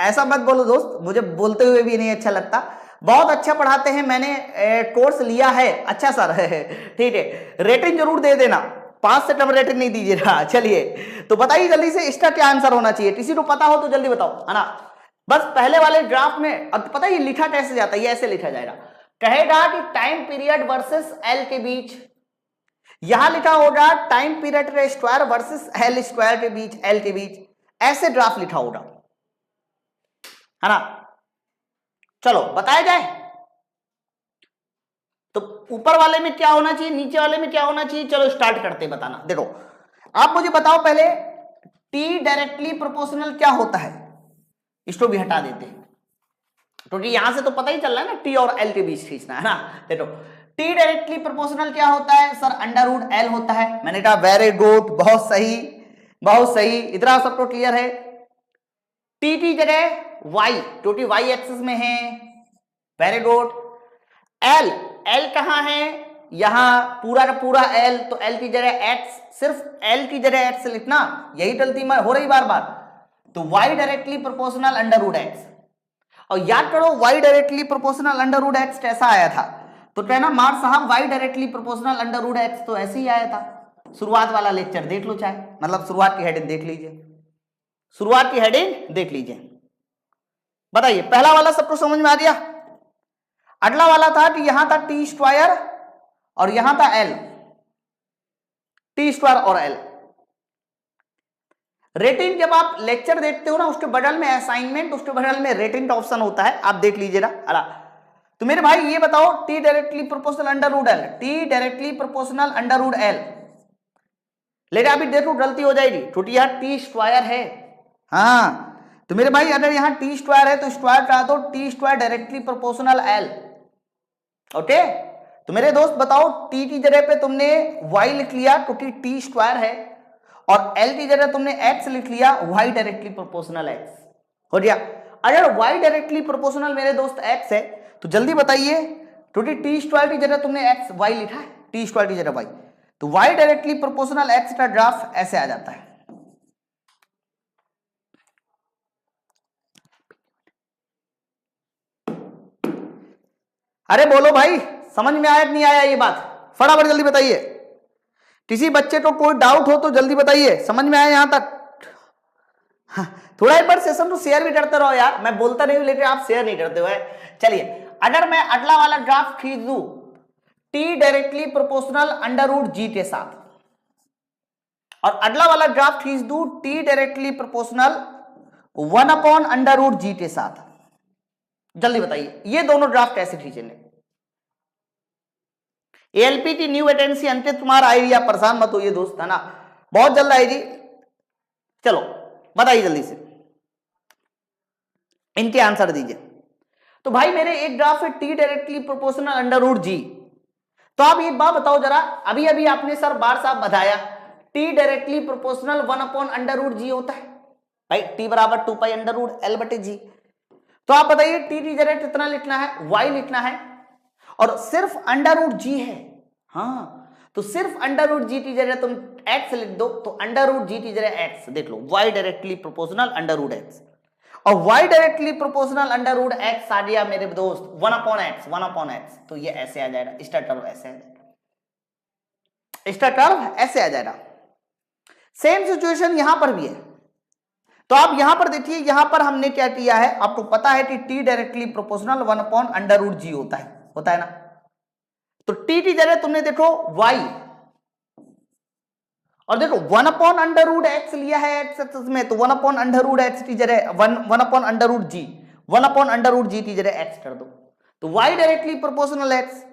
ऐसा मत बोलो दोस्त, मुझे बोलते हुए भी नहीं अच्छा लगता, बहुत अच्छा पढ़ाते हैं, मैंने कोर्स लिया है, अच्छा सर ठीक है, रेटिंग जरूर दे देना, 5 से कम रेटिंग नहीं दीजिएगा। चलिए तो बताइए जल्दी से इसका क्या आंसर होना चाहिए, किसी को पता हो तो जल्दी बताओ, है ना। बस पहले वाले ग्राफ में अब पता है ये लिखा कैसे जाता है, ये ऐसे लिखा जाएगा, कहेगा कि टाइम पीरियड वर्सेस L के बीच, यहां लिखा होगा टाइम पीरियड का स्क्वायर वर्सेस L² के बीच, L के बीच, ऐसे ग्राफ लिखा होगा, है ना। चलो बताया जाए तो ऊपर वाले में क्या होना चाहिए, नीचे वाले में क्या होना चाहिए, चलो स्टार्ट करते हैं बताना। देखो आप मुझे बताओ पहले T डायरेक्टली प्रोपोर्शनल क्या होता है, इसको भी हटा देते हैं क्योंकि यहां से तो पता ही चल रहा है ना T और L के बीच खींचना है ना। देखो T डायरेक्टली प्रोपोर्शनल क्या होता है सर, √L होता है, मैंने कहा वेरी गुड, बहुत सही बहुत सही, इतना सबको क्लियर है। T की जगह Y क्योंकि Y एक्सिस में है, वेरी गुड। L कहां है, यहां पूरा का पूरा एल, तो एल की जगह एक्स, सिर्फ एल की जगह एक्स लिखना, यही गलती हो रही बार बार। तो Y directly proportional under root X, और याद करो Y directly proportional under root X कैसा आया था, तो कहना मार साहब Y directly proportional under root X तो ऐसे ही आया था। शुरुआत वाला लेक्चर देख लो, चाहे मतलब शुरुआत की हेडिंग देख लीजिए, शुरुआत की हेडिंग देख लीजिए। बताइए पहला वाला सबको समझ में आ गया? अगला वाला था कि यहां था टी स्क्वायर और यहां था एल, टी स्क्वायर और एल। रेटिंग जब आप लेक्चर देखते हो ना, उसके बगल में असाइनमेंट, उसके बगल में रेटिंग का ऑप्शन होता है, आप देख लीजिए ना। अला तो मेरे भाई ये बताओ, T directly proportional under root L, T directly proportional under root L, लेकिन अभी देखो गलती हो जाएगी क्योंकि यहां टी स्क्वायर है। हाँ तो मेरे भाई अगर यहां टी स्क्वायर है तो स्क्वायर करा दो, T square directly proportional L. Okay, तो मेरे दोस्त बताओ, टी की जगह पे तुमने वाई लिख लिया क्योंकि टी स्क्वायर है, और एल की जगह तुमने एक्स लिख लिया, वाई डायरेक्टली प्रोपोर्शनल एक्स हो गया। अगर वाई डायरेक्टली प्रोपोर्शनल मेरे दोस्त एक्स है तो जल्दी बताइए, क्योंकि टी स्क्वायर की जगह तुमने एक्स वाई लिखा है, टी स्क्वायर की जगह वाई, तो वाई डायरेक्टली प्रोपोर्शनल एक्स का ग्राफ ऐसे आ जाता है। अरे बोलो भाई, समझ में आया कि नहीं आया ये बात? फटाफट जल्दी बताइए, किसी बच्चे को कोई डाउट हो तो जल्दी बताइए, समझ में आया यहां तक? हाँ, थोड़ा एक बार सेशन तो शेयर भी करते रहो यार, मैं बोलता नहीं हूं लेकिन आप शेयर नहीं करते हो। चलिए अगर मैं अगला वाला ग्राफ खींच दूं T directly proportional under root G के साथ, और अगला वाला ग्राफ खींच दूं T directly proportional 1 under root G के साथ, जल्दी बताइए ये दोनों ग्राफ कैसे खींचेंगे? एएलपी की न्यू वैकेंसी अंकित कुमार आएगी, आप परेशान मत होइए दोस्त, है ना, बहुत जल्द आएगी। चलो बताइए जल्दी से, इनके आंसर दीजिए। तो भाई मेरे एक ग्राफ है T directly proportional under root G, तो आप एक बात बताओ जरा, अभी अभी आपने सर बार साहब बताया T directly proportional 1 under root G होता है भाई, टी बराबर 2 पाई अंडर रूट एल बटे जी। तो आप बताइए टी की जगह कितना लिखना है? वाई लिखना है, और सिर्फ अंडर रूट जी है। हाँ तो सिर्फ अंडर रूट जी की जगह तुम एक्स लिख दो, तो अंडर रूट जी की जगह एक्स देख लो, Y directly proportional under root X, और Y directly proportional under root X आ गया मेरे दोस्त 1/x, तो ये ऐसे आ जाएगा, इसका कर्व ऐसे आ जाएगा, इसका कर्व ऐसे आ जाएगा। सेम सिचुएशन यहां पर भी है, तो आप यहां पर देखिए, यहां पर हमने क्या किया है, आपको पता है कि T directly proportional 1 under root G होता है ना, तो टी की जगह तुमने देखो y, और देखो 1 अंडर रूट एक्स लिया है एक्स एक्सिस में, तो 1 अंडर रूट एक्स की जगह 1 अंडर रूट जी, 1 अंडर रूट जी की जगह एक्स कर दो, तो y डायरेक्टली प्रोपोर्शनल एक्स,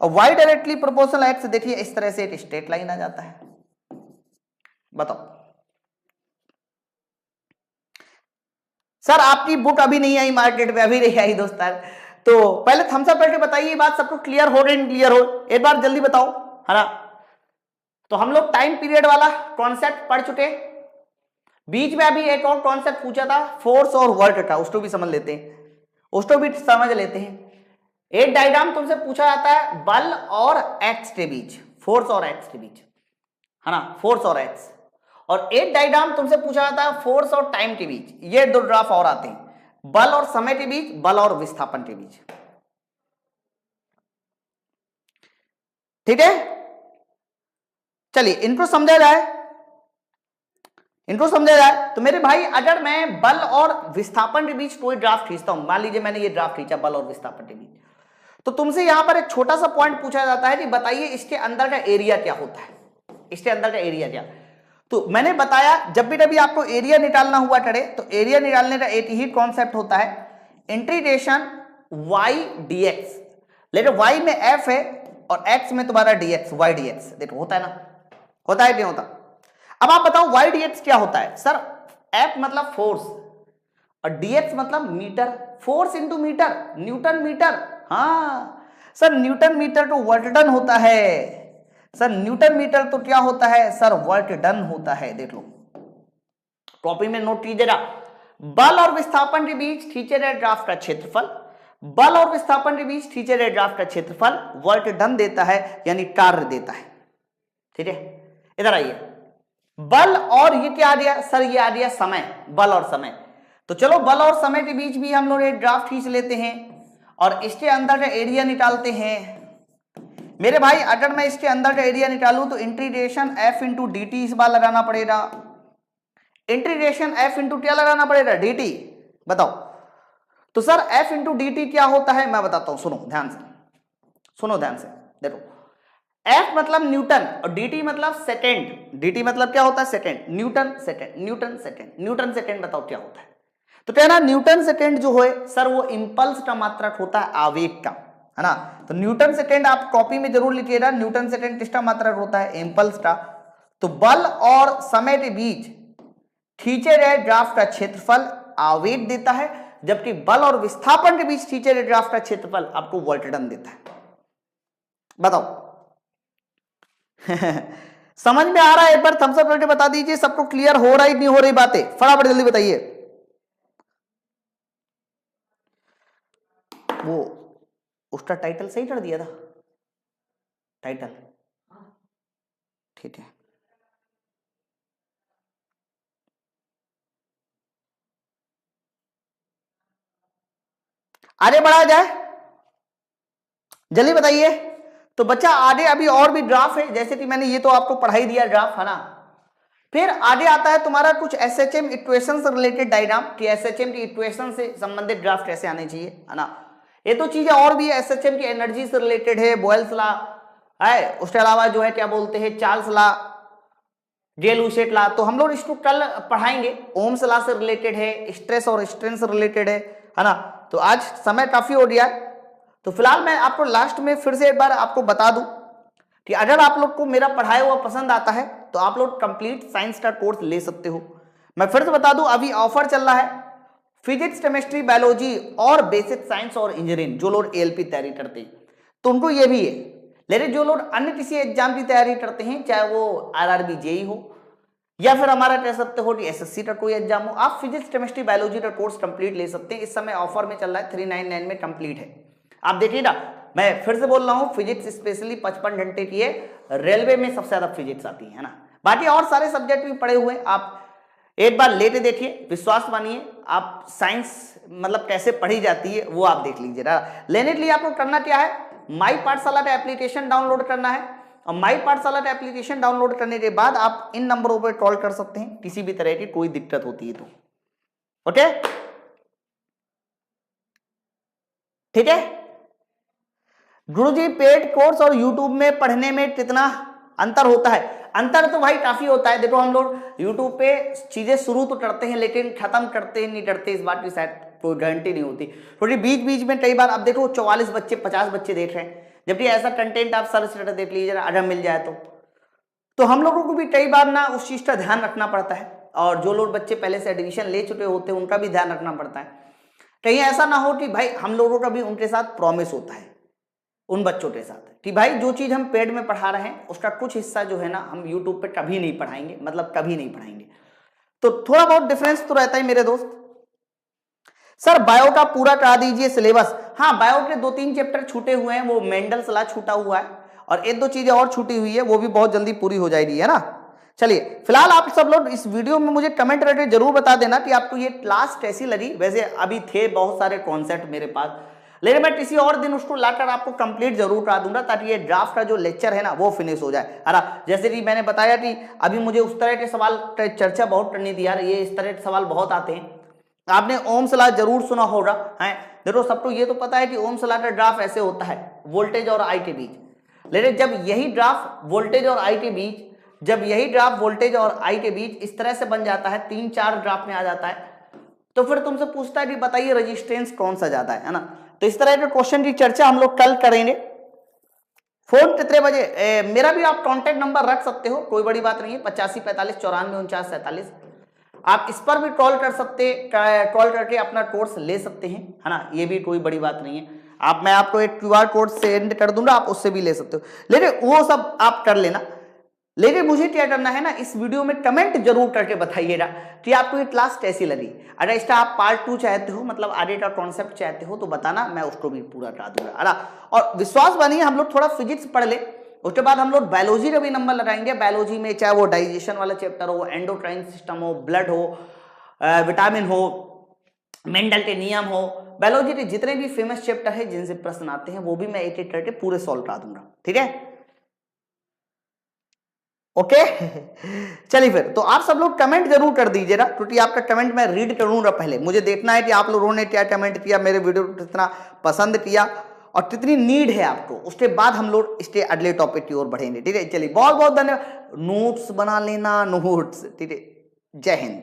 और y डायरेक्टली प्रोपोर्शनल एक्स देखिए इस तरह से एक स्ट्रेट लाइन आ जाता है। बताओ सर आपकी बुक अभी नहीं आई मार्केट में, अभी नहीं आई दोस्त, तो पहले थम्स अप करके बताइए बात सबको क्लियर हो रही क्लियर हो, एक बार जल्दी बताओ, है ना। तो हम लोग टाइम पीरियड वाला कॉन्सेप्ट पढ़ चुके, बीच में अभी एक और कॉन्सेप्ट पूछा था फोर्स और वर्क का, उसको भी समझ लेते हैं, उसको भी समझ लेते हैं। एक डायग्राम तुमसे पूछा जाता है बल और एक्स के बीच, फोर्स और एक्स के बीच, है ना, फोर्स और एक्स, और एक डायग्राम तुमसे पूछा जाता है फोर्स और टाइम के बीच, ये दो ग्राफ और आते हैं, बल और समय के बीच, बल और विस्थापन के बीच, ठीक है। चलिए इनको समझा जाए, तो मेरे भाई अगर मैं बल और विस्थापन के बीच कोई ग्राफ खींचता हूं, मान लीजिए मैंने ये ग्राफ खींचा बल और विस्थापन के बीच, तो तुमसे यहां पर एक छोटा सा पॉइंट पूछा जाता है कि बताइए इसके अंदर का एरिया क्या होता है, इसके अंदर का एरिया क्या। तो मैंने बताया जब भी कभी आपको एरिया निकालना हुआ करे तो एरिया निकालने का एक ही कॉन्सेप्ट होता है, इंटीग्रेशन y dx, लेकिन y में f है और x में तुम्हारा dx, y dx, देखो होता है ना, होता है नहीं होता। अब आप बताओ y dx क्या होता है? सर f मतलब फोर्स और dx मतलब metre, force into metre, Newton metre. हाँ सर न्यूटन मीटर तो वर्क डन होता है, सर न्यूटन मीटर तो क्या होता है सर, वर्क डन होता है। देख लो कॉपी में नोट कीजिएगा, बल और विस्थापन के बीच खींचे गए ग्राफ का क्षेत्रफल बल और विस्थापन के बीच खींचे गए ड्राफ्ट का क्षेत्रफल वर्क डन देता है, यानी कार्य देता है। ठीक है, इधर आइए, बल और ये क्या आ गया सर, ये आ गया समय, बल और समय। तो चलो बल और समय के बीच भी हम लोग एक ड्राफ्ट खींच लेते हैं और इसके अंदर का एरिया निकालते हैं। मेरे भाई अगर मैं इसके अंदर का एरिया निकालूं तो integration F into D T इस बार लगाना पड़ेगा। इंटीग्रेशन एफ इंटू क्या लगाना पड़ेगा, डी टी। बताओ तो sir F into D T क्या होता है, मैं बताता हूं, सुनो ध्यान से, सुनो ध्यान से। देखो एफ मतलब न्यूटन और dt मतलब सेकेंड। dt मतलब क्या होता है, second, Newton second, Newton second, Newton second बताओ क्या होता है। तो कहना न्यूटन सेकेंड जो है सर वो इंपल्स का मात्रक होता है, आवेग का, है ना। तो न्यूटन सेकेंड आप कॉपी में जरूर लिखिएगा, न्यूटन सेकेंड किसका मात्रक होता है, इंपल्स का। तो बल और समय के बीच खींचे गए ड्राफ्ट का क्षेत्रफल आवेग देता है, जबकि बल और विस्थापन के बीच खींचे गए ड्राफ्ट का क्षेत्रफल आपको वर्क डन देता है। बताओ समझ में आ रहा है, एक बार थम्स अप करके बता दीजिए सबको क्लियर हो रहा है नहीं हो रही बातें, फटाफट जल्दी बताइए। वो उसका टाइटल सही कर दिया था, टाइटल ठीक है। आगे बढ़ा जाए, जल्दी बताइए। तो बच्चा आगे अभी और भी ड्राफ्ट है, जैसे कि मैंने ये तो आपको पढ़ाई दिया ड्राफ्ट, है ना। फिर आगे आता है तुम्हारा कुछ एसएचएम इक्वेशन से रिलेटेड डायग्राम, कि एसएचएम की इक्वेशन से संबंधित ड्राफ्ट कैसे आने चाहिए, है ना। ये तो चीजें और भी है, एसएचएम की एनर्जी से रिलेटेड है, बॉयल्स लॉ है, उसके अलावा जो है क्या बोलते हैं चार्ल्स लॉ, जे-लुसेट लॉ, तो हम लोग इसको कल पढ़ाएंगे। ओम्स लॉ से रिलेटेड है, स्ट्रेस और स्ट्रेन से रिलेटेड है ना। तो आज समय काफी हो गया है, तो फिलहाल मैं आपको लास्ट में फिर से एक बार आपको बता दूं कि अगर आप लोग को मेरा पढ़ाया हुआ पसंद आता है तो आप लोग कंप्लीट साइंस का कोर्स ले सकते हो। मैं फिर से बता दूं अभी ऑफर चल रहा है, फिजिक्स केमिस्ट्री बायोलॉजी और बेसिक साइंस और इंजीनियरिंग जो लोग एएलपी तैयारी करते हैं तो उनको ये भी है, लेकिन जो लोग अन्य किसी एग्जाम की तैयारी करते हैं, चाहे वो आरआरबी जेई हो या फिर हमारा कह सकते हो कि एसएससी का कोई एग्जाम हो, आप फिजिक्स केमिस्ट्री बायोलॉजी का कोर्स कंप्लीट ले सकते हैं। इस समय ऑफर में चल रहा है, 399 में कंप्लीट है। आप देखिए ना, मैं फिर से बोल रहा हूं, फिजिक्स स्पेशली 55 घंटे की है, रेलवे में सबसे ज्यादा फिजिक्स आती है ना। बाकी और सारे सब्जेक्ट भी पढ़े हुए, आप एक बार लेते देखिए, विश्वास मानिए, आप साइंस मतलब कैसे पढ़ी जाती है वो आप देख लीजिए ना। लेने के लिए आपको करना क्या है, माई पाठशाला का एप्लीकेशन डाउनलोड करना है, और माई पाठशाला का एप्लीकेशन डाउनलोड करने के बाद आप इन नंबरों पर कॉल कर सकते हैं किसी भी तरह की कोई दिक्कत होती है तो। ओके, ठीक है। गुरुजी पेड कोर्स और यूट्यूब में पढ़ने में कितना अंतर होता है? अंतर तो भाई काफी होता है। देखो हम लोग यूट्यूब पे चीजें शुरू तो करते हैं लेकिन खत्म करते नहीं करते, इस बात की शायद कोई गारंटी नहीं होती, क्योंकि बीच बीच में कई बार अब देखो 44 बच्चे 50 बच्चे देख रहे हैं, जबकि ऐसा कंटेंट आप सर्च करके देख लीजिए अगर मिल जाए तो हम लोगों को भी कई बार ना उस चीज का ध्यान रखना पड़ता है, और जो लोग बच्चे पहले से एडमिशन ले चुके होते हैं उनका भी ध्यान रखना पड़ता है। कहीं ऐसा ना हो कि भाई हम लोगों का भी उनके साथ प्रॉमिस होता है उन बच्चों के साथ कि भाई जो चीज हम पेड में पढ़ा रहे हैं उसका कुछ हिस्सा जो है ना हम यूट्यूब पे कभी नहीं पढ़ाएंगे, मतलब कभी नहीं पढ़ाएंगे। तो थोड़ा बहुत डिफरेंस तो रहता है मेरे दोस्त। सर बायो का पूरा करा दीजिए सिलेबस। हाँ, बायो के 2-3 चैप्टर छूटे हुए हैं, वो मेंडल्स लॉ छूटा हुआ है और 1-2 चीजें और छूटी हुई है, वो भी बहुत जल्दी पूरी हो जाएगी, है ना। चलिए फिलहाल आप सब लोग इस वीडियो में मुझे कमेंट करके जरूर बता देना कि आपको ये क्लास कैसी लगी। वैसे अभी थे बहुत सारे कॉन्सेप्ट मेरे पास, लेकिन मैं किसी और दिन उसको लाकर आपको कंप्लीट जरूर करा दूंगा ताकि ये ड्राफ्ट का जो लेक्चर है ना वो फिनिश हो जाए, है ना। जैसे कि मैंने बताया कि अभी मुझे उस तरह के सवाल चर्चा बहुत करनी थी यार, ये इस तरह के सवाल बहुत आते हैं। आपने ओम्स लॉ जरूर सुना होगा, है देखो सबको ये तो पता है कि ओम्स लॉ का ड्राफ्ट ऐसे होता है वोल्टेज और आई के बीच, लेकिन जब यही ड्राफ्ट वोल्टेज और आई के बीच, जब यही ड्राफ्ट वोल्टेज और आई के बीच इस तरह से बन जाता है, 3-4 ड्राफ्ट में आ जाता है, तो फिर तुमसे पूछता है कि बताइए रेजिस्टेंस कौन सा ज्यादा है ना। तो इस तरह के क्वेश्चन की चर्चा हम लोग कल करेंगे। फोन कितने बजे? मेरा भी आप कॉन्टेक्ट नंबर रख सकते हो, कोई बड़ी बात नहीं है, 85 45 94 49 47। आप इस पर भी कॉल कर सकते, कॉल करके अपना कोर्स ले सकते हैं, है ना। ये भी कोई बड़ी बात नहीं है। मैं आपको एक QR कोड सेंड कर दूंगा, आप उससे भी ले सकते हो, लेकिन वो सब आप कर लेना। लेकिन मुझे क्या करना है ना, इस वीडियो में कमेंट जरूर करके बताइएगा कि आपको ये क्लास कैसी लगी। अगर इसका आप पार्ट 2 चाहते हो, मतलब आगे का कॉन्सेप्ट चाहते हो तो बताना, मैं उसको भी पूरा करा दूंगा। और विश्वास बनिए, हम लोग थोड़ा फिजिक्स पढ़ ले, उसके बाद हम लोग बायोलॉजी का भी नंबर लगाएंगे। बायोलॉजी में चाहे वो डाइजेशन वाला चैप्टर हो, एंडोक्राइन सिस्टम हो, ब्लड हो, विटामिन हो, मेंडल के नियम हो, बायोलॉजी के जितने भी फेमस चैप्टर है जिनसे प्रश्न आते हैं वो भी मैं एक एक करके पूरे सॉल्व करा दूंगा। ठीक है, ओके चलिए फिर, तो आप सब लोग कमेंट जरूर कर दीजिएगा, क्योंकि आपका कमेंट मैं रीड करूंगा। पहले मुझे देखना है कि आप लोगों ने क्या कमेंट किया, मेरे वीडियो को कितना पसंद किया और कितनी नीड है आपको। उसके बाद हम लोग इसके अगले टॉपिक की ओर बढ़ेंगे। ठीक है, चलिए बहुत बहुत धन्यवाद। नोट्स बना लेना, नोट्स। ठीक है, जय हिंद।